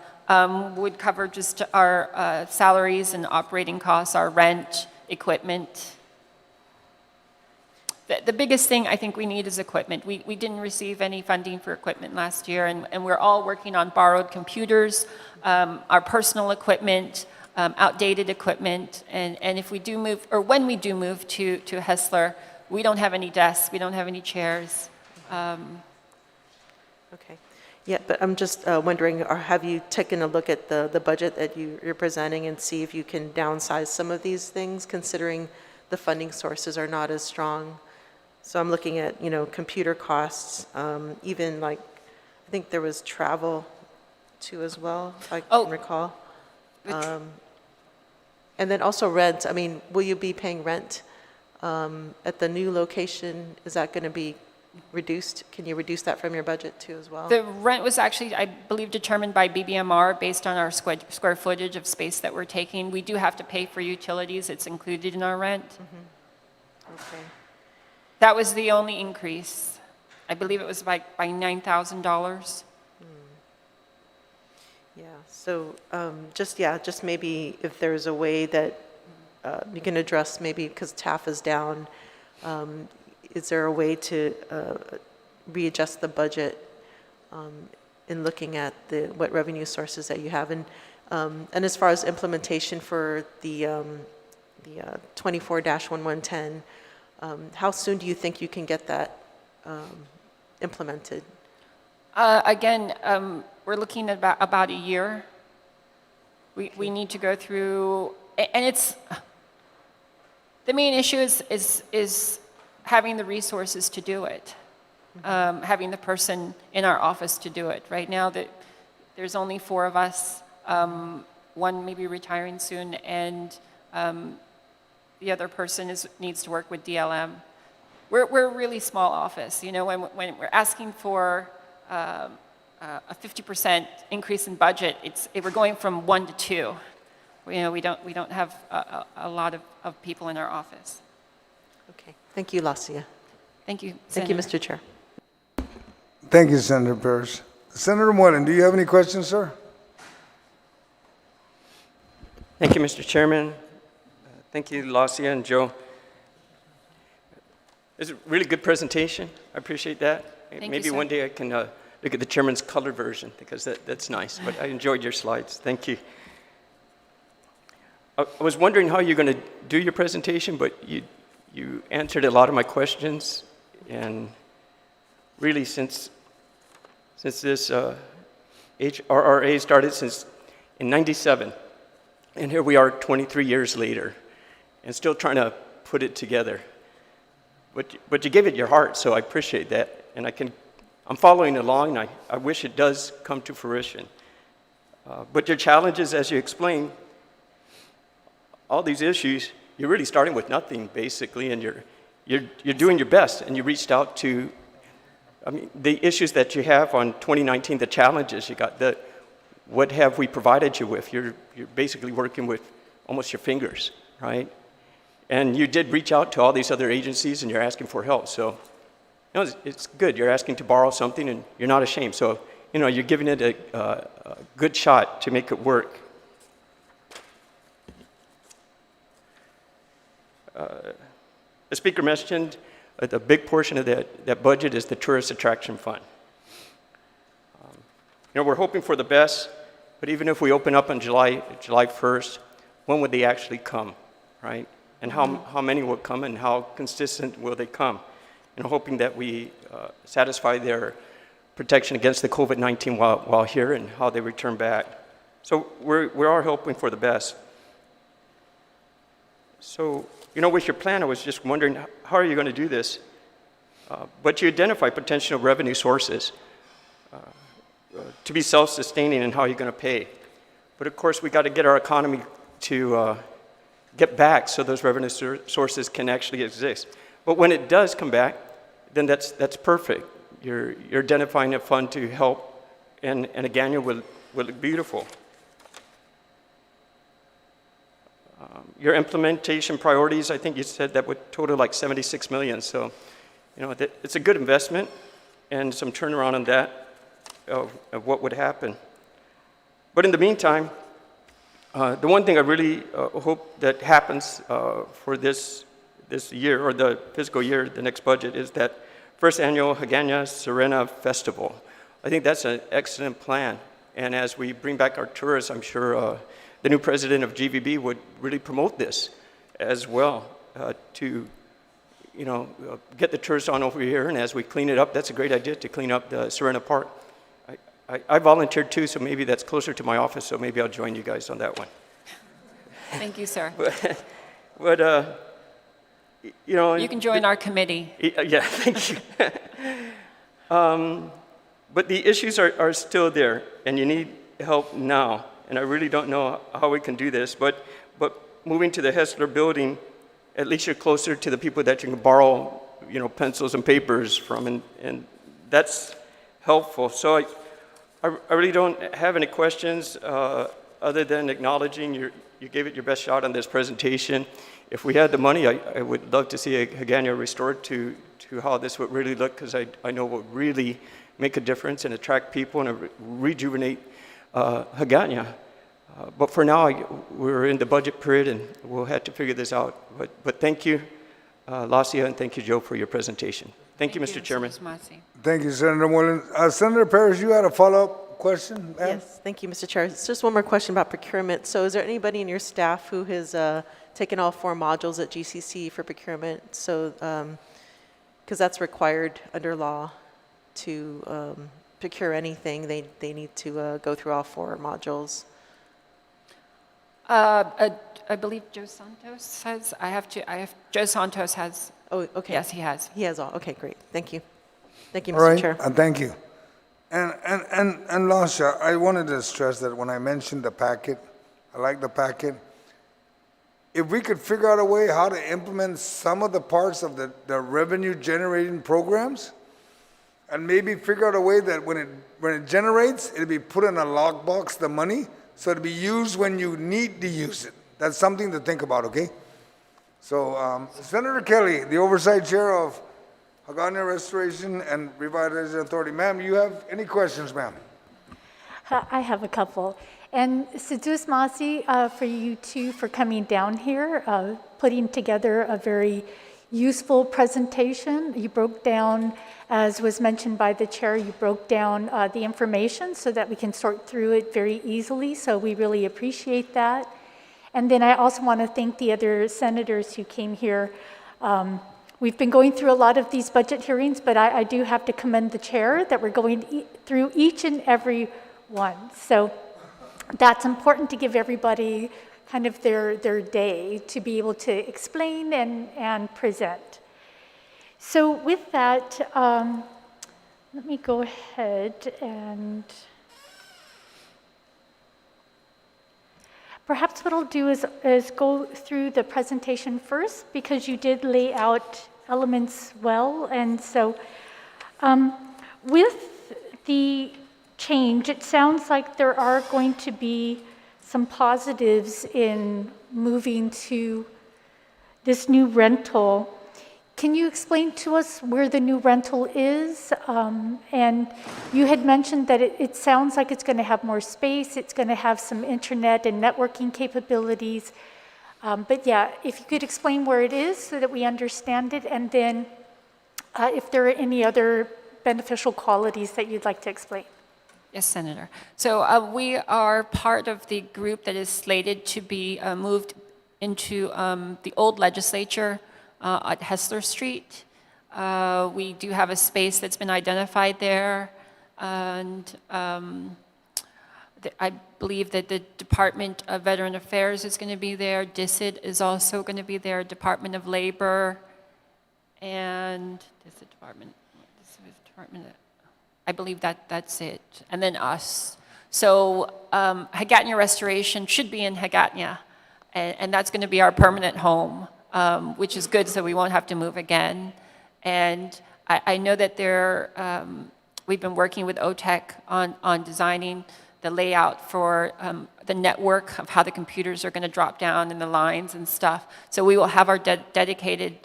would cover just our salaries and operating costs, our rent, equipment. The biggest thing I think we need is equipment. We didn't receive any funding for equipment last year, and we're all working on borrowed computers, our personal equipment, outdated equipment, and if we do move, or when we do move to Hessler, we don't have any desks, we don't have any chairs. Okay. Yeah, but I'm just wondering, have you taken a look at the budget that you're presenting and see if you can downsize some of these things, considering the funding sources are not as strong? So I'm looking at, you know, computer costs, even like, I think there was travel too as well, if I can recall. And then also rent. I mean, will you be paying rent at the new location? Is that going to be reduced? Can you reduce that from your budget too as well? The rent was actually, I believe, determined by BBMR based on our square footage of space that we're taking. We do have to pay for utilities. It's included in our rent. Okay. That was the only increase. I believe it was by $9,000. Yeah, so just maybe if there's a way that you can address, maybe because TAF is down, is there a way to readjust the budget in looking at what revenue sources that you have? And as far as implementation for the 24-1110, how soon do you think you can get that implemented? Again, we're looking at about a year. We need to go through, and it's, the main issue is having the resources to do it, having the person in our office to do it. Right now, there's only 4 of us, one may be retiring soon, and the other person needs to work with DLM. We're a really small office. You know, when we're asking for a 50% increase in budget, we're going from 1 to 2. You know, we don't have a lot of people in our office. Okay, thank you, Lacia. Thank you, Thank you, Senator. Mr. Chair. Thank you, Senator Parrish. Senator Moreland, do you have any questions, sir? Thank you, Mr. Chairman. Thank you, Lacia and Joe. It's a really good presentation. I appreciate that. Thank you, Maybe sir. one day I can look at the chairman's color version, because that's nice. But I enjoyed your slides. Thank you. I was wondering how you're going to do your presentation, but you answered a lot of my questions. And really, since this HRRA started in '97, and here we are 23 years later, and still trying to put it together. But you gave it your heart, so I appreciate that. And I'm following along, and I wish it does come to fruition. But your challenges, as you explained, all these issues, you're really starting with nothing, basically, and you're doing your best, and you reached out to, I mean, the issues that you have on 2019, the challenges you got, what have we provided you with? You're basically working with almost your fingers, right? And you did reach out to all these other agencies, and you're asking for help. So, you know, it's good. You're asking to borrow something, and you're not ashamed. So, you know, you're giving it a good shot to make it work. The speaker mentioned a big portion of that budget is the tourist attraction fund. You know, we're hoping for the best, but even if we open up on July 1st, when would they actually come, right? And how many will come, and how consistent will they come? And hoping that we satisfy their protection against the COVID-19 while here, and how they return back. So we are hoping for the best. So, you know, with your plan, I was just wondering, how are you going to do this? But you identify potential revenue sources to be self-sustaining, and how you're going to pay. But of course, we got to get our economy to get back, so those revenue sources can actually exist. But when it does come back, then that's perfect. You're identifying a fund to help, and again, will look beautiful. Your implementation priorities, I think you said that would total like $76 million. So, you know, it's a good investment, and some turnaround on that of what would happen. But in the meantime, the one thing I really hope that happens for this year, or the fiscal year, the next budget, is that first annual Hagana Serena Festival. I think that's an excellent plan. And as we bring back our tourists, I'm sure the new president of GVB would really promote this as well, to, you know, get the tourists on over here. And as we clean it up, that's a great idea, to clean up the Serena Park. I volunteered too, so maybe that's closer to my office, so maybe I'll join you guys on that one. Thank you, sir. But you know... You can join our committee. Yeah, thank you. But the issues are still there, and you need help now. And I really don't know how we can do this, but moving to the Hessler building, at least you're closer to the people that you can borrow pencils and papers from, and that's helpful. So I really don't have any questions other than acknowledging you gave it your best shot on this presentation. If we had the money, I would love to see Hagåtña restored to how this would really look, because I know it would really make a difference and attract people and rejuvenate Hagåtña. But for now, we're in the budget period and we'll have to figure this out. But thank you, Lacia, and thank you, Joe, for your presentation. Thank you, Mr. Chairman. Thank you, Senator Moreland. Senator Parrish, you had a follow-up question, ma'am? Yes, thank you, Mr. Chair. It's just one more question about procurement. So is there anybody in your staff who has taken all 4 modules at GCC for procurement? So, because that's required under law to procure anything, they need to go through all 4 modules. I believe Joe Santos has, Joe Santos has. Oh, okay. Yes, he has. He has all. Okay, great. Thank you. Thank you, All Mr. right, Chair. thank you. And Lasha, I wanted to stress that when I mentioned the packet, I like the packet. If we could figure out a way how to implement some of the parts of the revenue generating programs, and maybe figure out a way that when it generates, it'll be put in a lockbox, the money, so it'll be used when you need to use it. That's something to think about, okay? So, Senator Kelly, the Oversight Chair of Hagåtña Restoration and Revitalization Authority. Ma'am, you have any questions, ma'am? I have a couple. And Sedus Masi, for you too, for coming down here, putting together a very useful presentation. You broke down, as was mentioned by the chair, you broke down the information so that we can sort through it very easily. So we really appreciate that. And then I also want to thank the other senators who came here. We've been going through a lot of these budget hearings, but I do have to commend the chair that we're going through each and every one. So that's important to give everybody kind of their day to be able to explain and present. So with that, let me go ahead and perhaps what I'll do is go through the presentation first, because you did lay out elements well. And so with the change, it sounds like there are going to be some positives in moving to this new rental. Can you explain to us where the new rental is? And you had mentioned that it sounds like it's going to have more space, it's going to have some internet and networking capabilities. But yeah, if you could explain where it is so that we understand it, and then if there are any other beneficial qualities that you'd like to explain. Yes, Senator. So we are part of the group that is slated to be moved into the old legislature at Hessler Street. We do have a space that's been identified there, and I believe that the Department of Veteran Affairs is going to be there. DICID is also going to be there, Department of Labor, and DICID Department, I believe that's it, and then us. So Hagåtña Restoration should be in Hagåtña, and that's going to be our permanent home, which is good, so we won't have to move again. And I know that we've been working with OTEC on designing the layout for the network of how the computers are going to drop down and the lines and stuff. So we will have our dedicated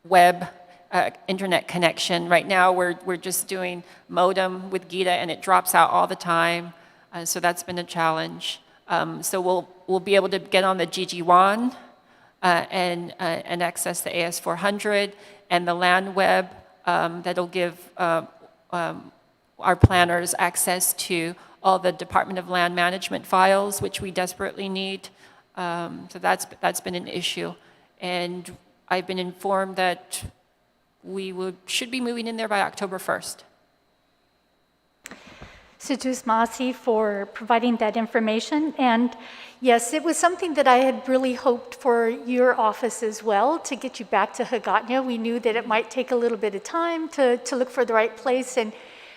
web internet connection. Right now, we're just doing modem with Gita, and it drops out all the time. So that's been a challenge. So we'll be able to get on the GG1 and access the AS400 and the LAN web that'll give our planners access to all the Department of Land Management files, which we desperately need. So that's been an issue. And I've been informed that we should be moving in there by October 1st. Sedus Masi for providing that information. And yes, it was something that I had really hoped for your office as well, to get you back to Hagåtña. We knew that it might take a little bit of time to look for the right place. And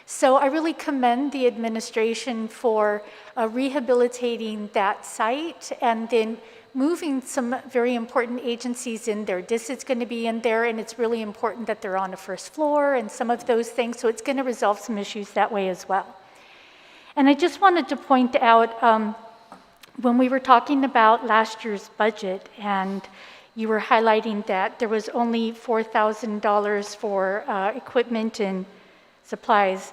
so I really commend the administration for rehabilitating that site and then moving some very important agencies in there. This is going to be in there, and it's really important that they're on the first floor and some of those things, so it's going to resolve some issues that way as well. And I just wanted to point out, when we were talking about last year's budget, and you were highlighting that there was only $4,000 for equipment and supplies.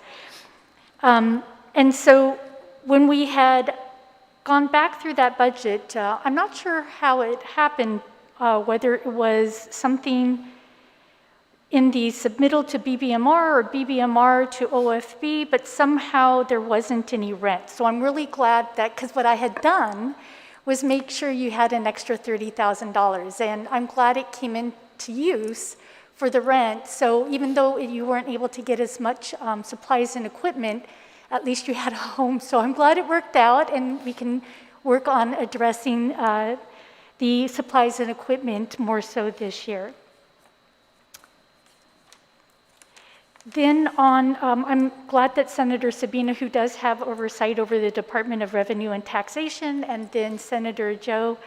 And so when we had gone back through that budget, I'm not sure how it happened, whether it was something in the submittal to BBMR or BBMR to OFB, but somehow there wasn't any rent. So I'm really glad that, because what I had done was make sure you had an extra $30,000, and I'm glad it came into use for the rent. So even though you weren't able to get as much supplies and equipment, at least you had a home. So I'm glad it worked out, and we can work on addressing the supplies and equipment more so this year. Then I'm glad that Senator Sabina, who does have oversight over the Department of Revenue and Taxation, and then Senator Joe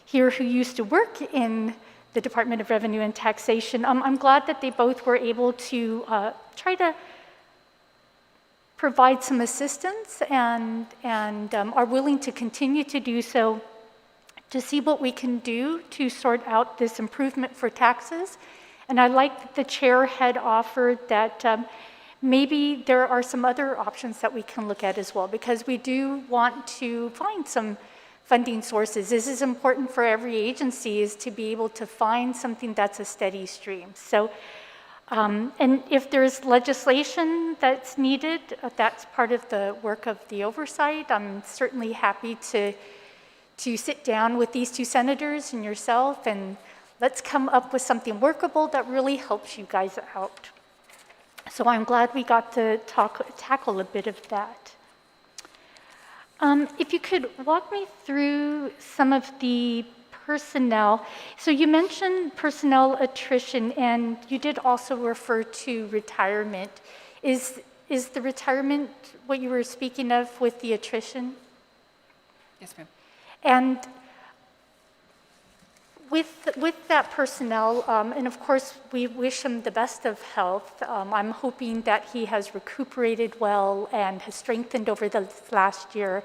here, who used to work in the Department of Revenue and Taxation, I'm glad that they both were able to try to provide some assistance and are willing to continue to do so, to see what we can do to sort out this improvement for taxes. And I like that the chair had offered that maybe there are some other options that we can look at as well, because we do want to find some funding sources. This is important for every agency, is to be able to find something that's a steady stream. So, and if there's legislation that's needed, that's part of the work of the oversight. I'm certainly happy to sit down with these two senators and yourself, and let's come up with something workable that really helps you guys out. So I'm glad we got to tackle a bit of that. If you could walk me through some of the personnel. So you mentioned personnel attrition, and you did also refer to retirement. Is the retirement what you were speaking of with the attrition? Yes, ma'am. And with that personnel, and of course we wish him the best of health. I'm hoping that he has recuperated well and has strengthened over the last year.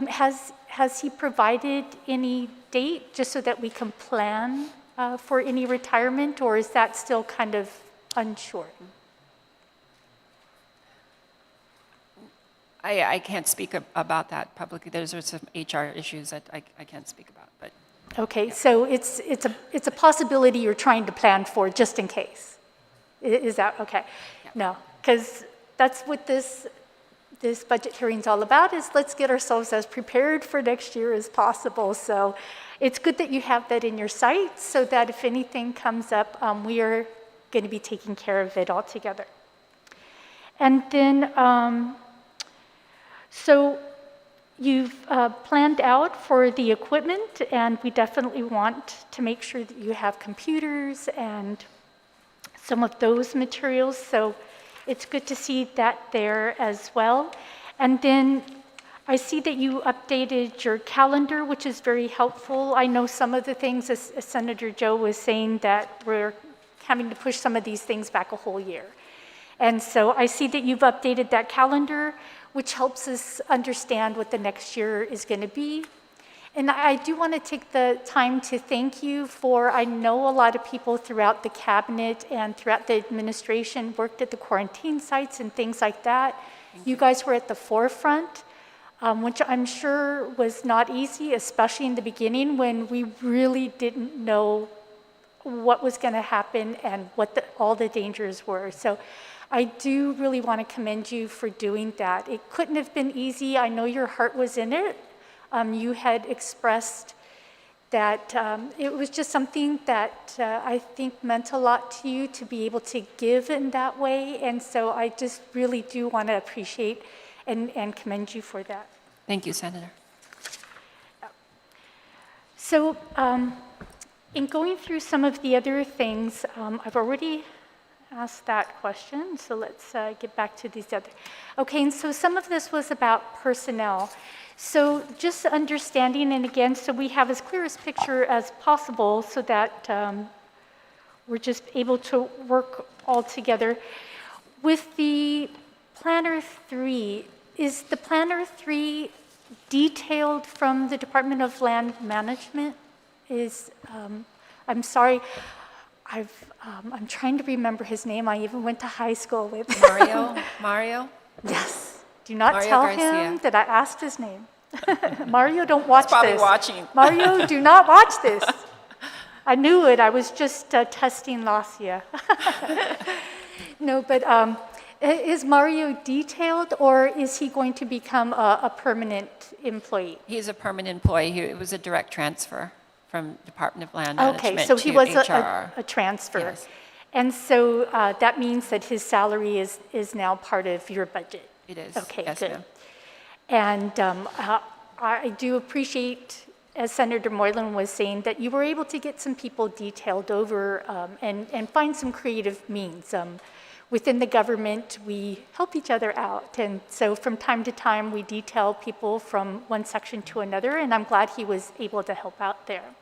Has he provided any date just so that we can plan for any retirement, or is that still kind of unsure? I can't speak about that publicly. There's some HR issues that I can't speak about, but. Okay, so it's a possibility you're trying to plan for just in case. Is that okay? Yeah. No, because that's what this budget hearing is all about, is let's get ourselves as prepared for next year as possible. So it's good that you have that in your sights, so that if anything comes up, we are going to be taking care of it all together. And then, so you've planned out for the equipment, and we definitely want to make sure that you have computers and some of those materials. So it's good to see that there as well. And then I see that you updated your calendar, which is very helpful. I know some of the things, as Senator Joe was saying, that we're having to push some of these things back a whole year. And so I see that you've updated that calendar, which helps us understand what the next year is going to be. And I do want to take the time to thank you for, I know a lot of people throughout the cabinet and throughout the administration worked at the quarantine sites and things like that. You guys were at the forefront, which I'm sure was not easy, especially in the beginning when we really didn't know what was going to happen and what all the dangers were. So I do really want to commend you for doing that. It couldn't have been easy. I know your heart was in it. You had expressed that it was just something that I think meant a lot to you to be able to give in that way. And so I just really do want to appreciate and commend you for that. Thank you, Senator. So in going through some of the other things, I've already ask that question, so let's get back to these other. Okay, and so some of this was about personnel. So just understanding, and again, so we have as clear a picture as possible so that we're just able to work all together. With the Planner 3, is the Planner 3 detailed from the Department of Land Management? I'm sorry, I'm trying to remember his name. I even went to high school with Mario? Yes. Do not Mario tell Garcia. him that I asked his name. Mario, don't watch Probably this. watching. Mario, do not watch this. I knew it. I was just testing Lacia. No, but is Mario detailed, or is he going to become a permanent employee? He's a permanent employee. It was a direct transfer from Department of Land Management Okay, so he to was HRRA. a transfer. Yes. And so that means that his salary is now part of your budget? It is. Okay, Yes, good. ma'am. And I do appreciate, as Senator Moylan was saying, that you were able to get some people detailed over and find some creative means. Within the government, we help each other out. And so from time to time, we detail people from one section to another, and I'm glad he was able to help out there.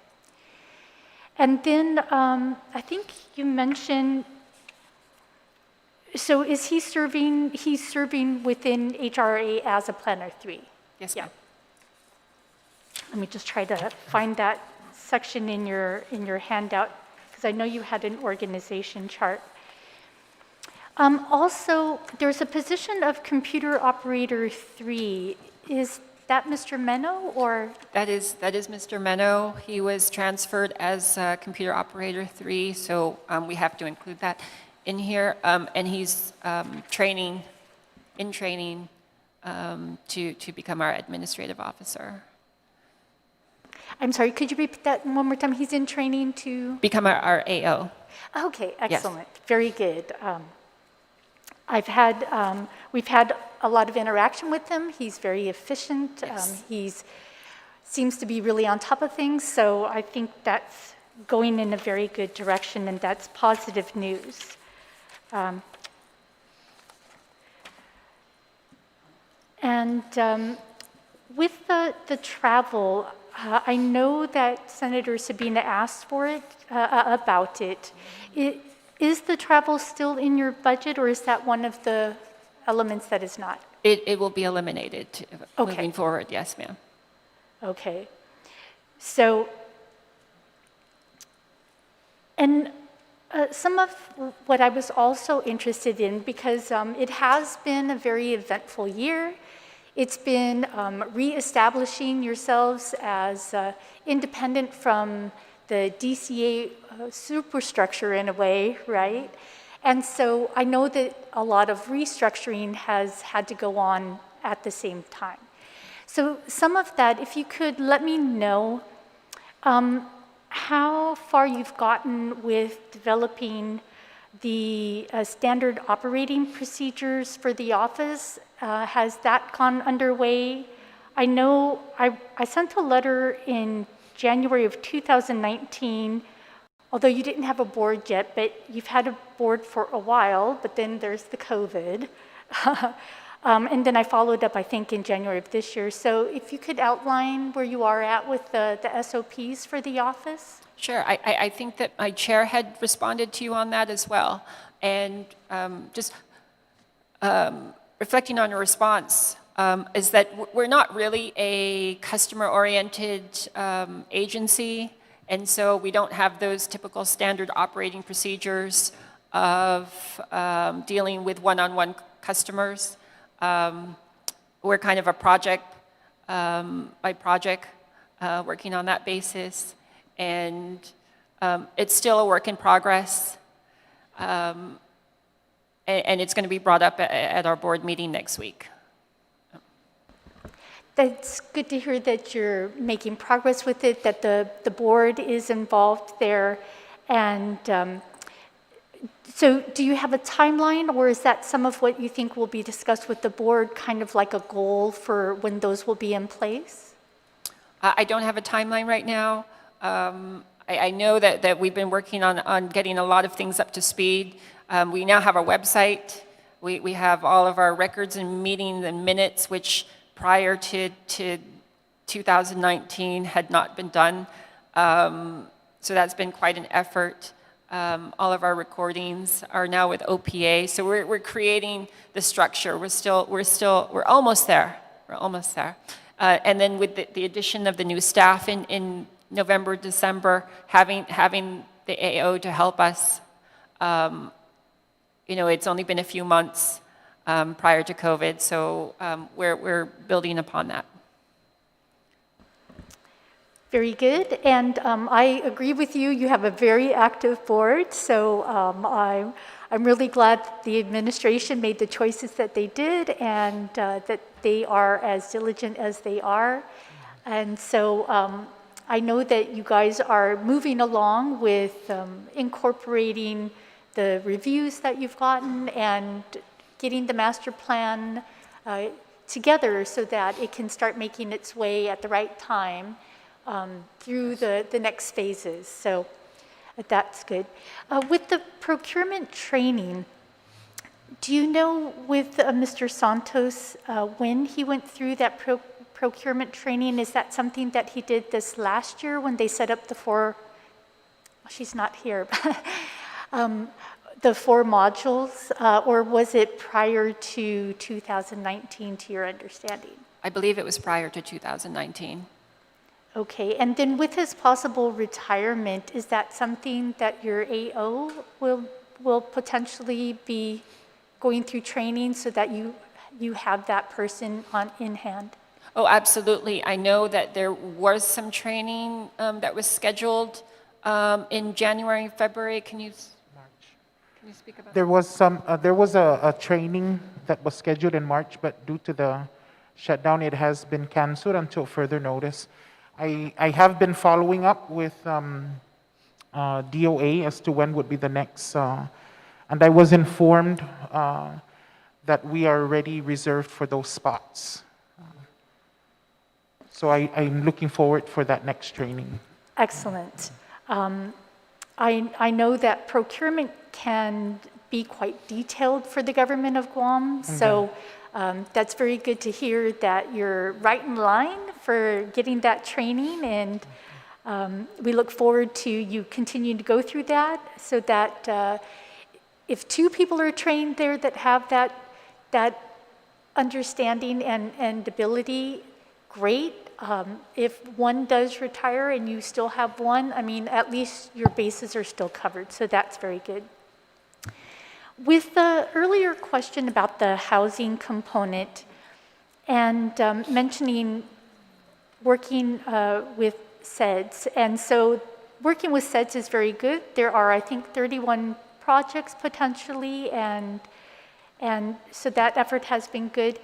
And then I think you mentioned, so is he serving, he's serving within HRRA as a Planner 3? Yes, Yeah. ma'am. Let me just try to find that section in your handout, because I know you had an organization chart. Also, there's a position of Computer Operator 3. Is that Mr. Meno, or? That is Mr. Meno. He was transferred as Computer Operator 3, so we have to include that in here. And he's training to become our administrative officer. I'm sorry, could you repeat that one more time? He's in training to? Become our AO. Okay, excellent. Very good. We've had a lot of interaction with him. He's very efficient. Yes. He's seems to be really on top of things. So I think that's going in a very good direction, and that's positive news. With the travel, I know that Senator Sabina asked for it, about it. Is the travel still in your budget, or is that one of the elements that is not? It will be eliminated Okay. moving forward. Yes, ma'am. Okay. So, and some of what I was also interested in, because it has been a very eventful year. It's been reestablishing yourselves as independent from the DCA superstructure in a way, right? And so I know that a lot of restructuring has had to go on at the same time. So some of that, if you could let me know how far you've gotten with developing the standard operating procedures for the office. Has that gone underway? I know I sent a letter in January of 2019, although you didn't have a board yet, but you've had a board for a while, but then there's the COVID. And then I followed up, I think, in January of this year. So if you could outline where you are at with the SOPs for the office? Sure. I think that my chair had responded to you on that as well. And just reflecting on your response, is that we're not really a customer-oriented agency, and so we don't have those typical standard operating procedures of dealing with one-on-one customers. We're kind of a project by project, working on that basis, and it's still a work in progress. And it's going to be brought up at our board meeting next week. That's good to hear that you're making progress with it, that the board is involved there. And so do you have a timeline, or is that some of what you think will be discussed with the board, kind of like a goal for when those will be in place? I don't have a timeline right now. I know that we've been working on getting a lot of things up to speed. We now have a website. We have all of our records and meetings and minutes, which prior to 2019 had not been done. So that's been quite an effort. All of our recordings are now with OPA. So we're creating the structure. We're almost there. We're almost there. And then with the addition of the new staff in November, December, having the AO to help us, it's only been a few months prior to COVID, so we're building upon that. Very good, and I agree with you. You have a very active board, so I'm really glad that the administration made the choices that they did, and that they are as diligent as they are. And so I know that you guys are moving along with incorporating the reviews that you've gotten and getting the master plan together so that it can start making its way at the right time through the next phases. So that's good. With the procurement training, do you know with Mr. Santos when he went through that procurement training? Is that something that he did this last year when they set up the four, she's not here, the 4 modules, or was it prior to 2019 to your understanding? I believe it was prior to 2019. Okay, and then with his possible retirement, is that something that your AO will potentially be going through training so that you have that person in hand? Oh, absolutely. I know that there was some training that was scheduled in January, February. Can you speak about that? There was a training that was scheduled in March, but due to the shutdown, it has been canceled until further notice. I have been following up with DOA as to when would be the next, and I was informed that we are already reserved for those spots. So I'm looking forward for that next training. Excellent. I know that procurement can be quite detailed for the government of Guam, so that's very good to hear that you're right in line for getting that training, and we look forward to you continuing to go through that so that if 2 people are trained there that have that understanding and ability, great. If one does retire and you still have one, I mean, at least your bases are still covered, so that's very good. With the earlier question about the housing component and mentioning working with SEDS, and so working with SEDS is very good. There are, I think, 31 projects potentially, and so that effort has been good.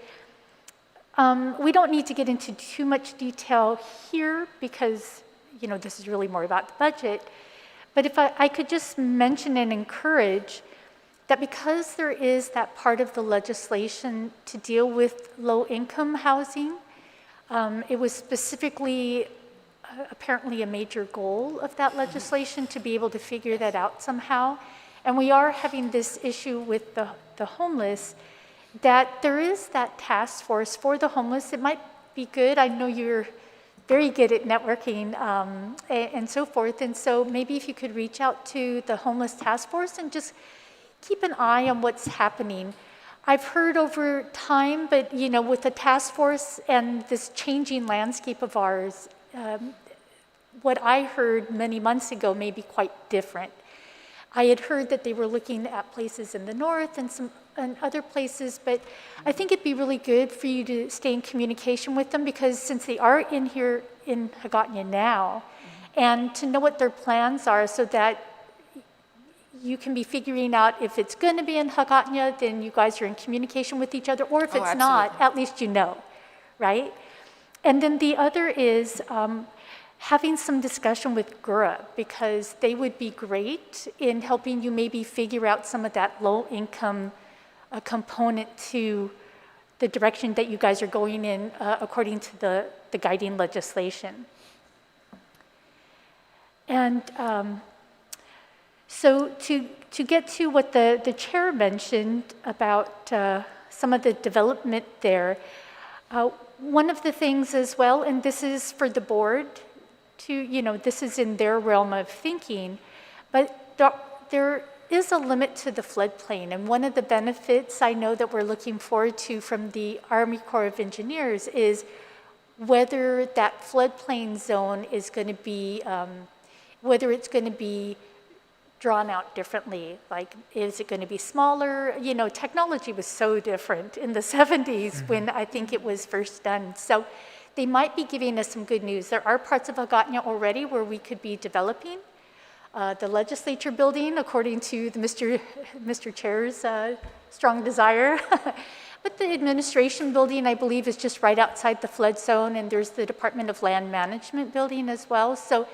We don't need to get into too much detail here because, this is really more about the budget. But if I could just mention and encourage that because there is that part of the legislation to deal with low-income housing, it was specifically apparently a major goal of that legislation to be able to figure that out somehow. And we are having this issue with the homeless, that there is that task force for the homeless. It might be good. I know you're very good at networking and so forth. And so maybe if you could reach out to the homeless task force and just keep an eye on what's happening. I've heard over time, but with the task force and this changing landscape of ours, what I heard many months ago may be quite different. I had heard that they were looking at places in the north and other places, but I think it'd be really good for you to stay in communication with them because since they are in here in Hagåtña now, and to know what their plans are so that you can be figuring out if it's going to be in Hagåtña, then you guys are in communication with each other, or if it's not, at least you know, right? And then the other is having some discussion with HRRA because they would be great in helping you maybe figure out some of that low-income component to the direction that you guys are going in according to the guiding legislation. And So to get to what the chair mentioned about some of the development there, one of the things as well, and this is for the board to, this is in their realm of thinking, but there is a limit to the floodplain. And one of the benefits I know that we're looking forward to from the Army Corps of Engineers is whether that floodplain zone is going to be, whether it's going to be drawn out differently. Like, is it going to be smaller? Technology was so different in the 70s when I think it was first done. So they might be giving us some good news. There are parts of Hagatna already where we could be developing. The legislature building, according to the Mr. Chair's strong desire. But the administration building, I believe, is just right outside the flood zone, and there's the Department of Land Management building as well. So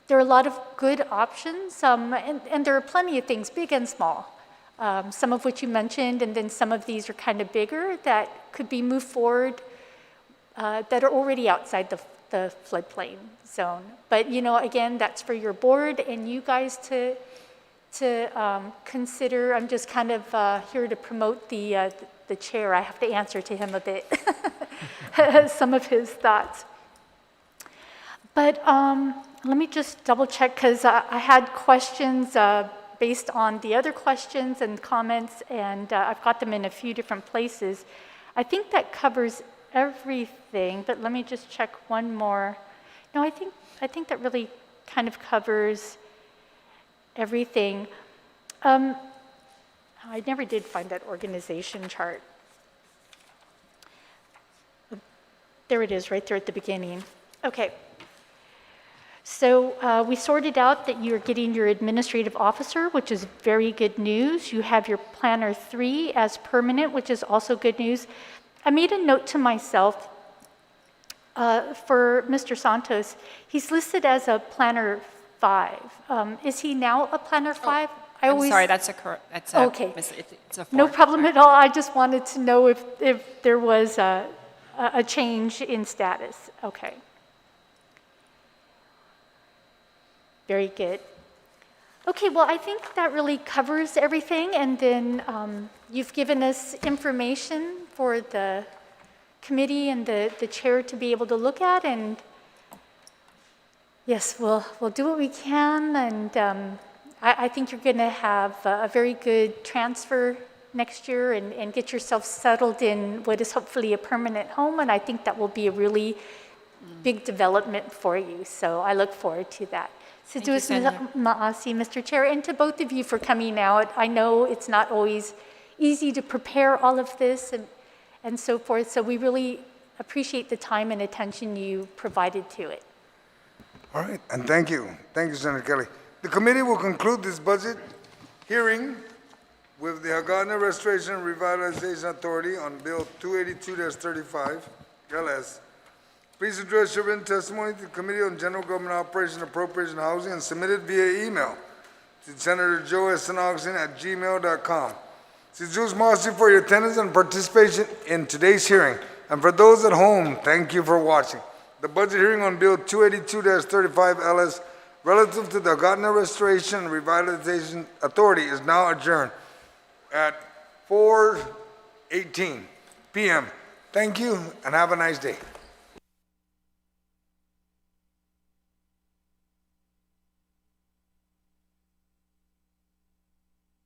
there are a lot of good options, and there are plenty of things, big and small, some of which you mentioned, and then some of these are kind of bigger that could be moved forward that are already outside the floodplain zone. But, again, that's for your board and you guys to consider. I'm just kind of here to promote the chair. I have to answer to him a bit, some of his thoughts. But let me just double check, because I had questions based on the other questions and comments, and I've got them in a few different places. I think that covers everything, but let me just check one more. No, I think that really kind of covers everything. I never did find that organization chart. There it is, right there at the beginning. Okay. So we sorted out that you're getting your administrative officer, which is very good news. You have your planner 3 as permanent, which is also good news. I made a note to myself for Mr. Santos. He's listed as a planner 5. Is he now a planner 5? I'm sorry, that's okay. It's a 4. No problem at all. I just wanted to know if there was a change in status. Okay. Very good. Okay, well, I think that really covers everything. And then you've given us information for the committee and the chair to be able to look at. And yes, we'll do what we can. And I think you're going to have a very good transfer next year and get yourself settled in what is hopefully a permanent home. And I think that will be a really big development for you. So I look forward to that. Sidus Maasi, Mr. Chair, and to both of you for coming out. I know it's not always easy to prepare all of this and so forth, so we really appreciate the time and attention you provided to it. All right, and thank you. Thank you, Senator Kelly. The committee will conclude this budget hearing with the Hagatna Restoration and Revitalization Authority on Bill 282-35, LS. Please address your written testimony to the Committee on General Government Operations, Appropriation, and Housing and submit it via email to Senator Joe S. Augustin at gmail.com. Sidus Masi for your attendance and participation in today's hearing. And for those at home, thank you for watching. The budget hearing on Bill 282-35 LS relative to the Hagatna Restoration and Revitalization Authority is now adjourned at 4:18 p.m. Thank you and have a nice day.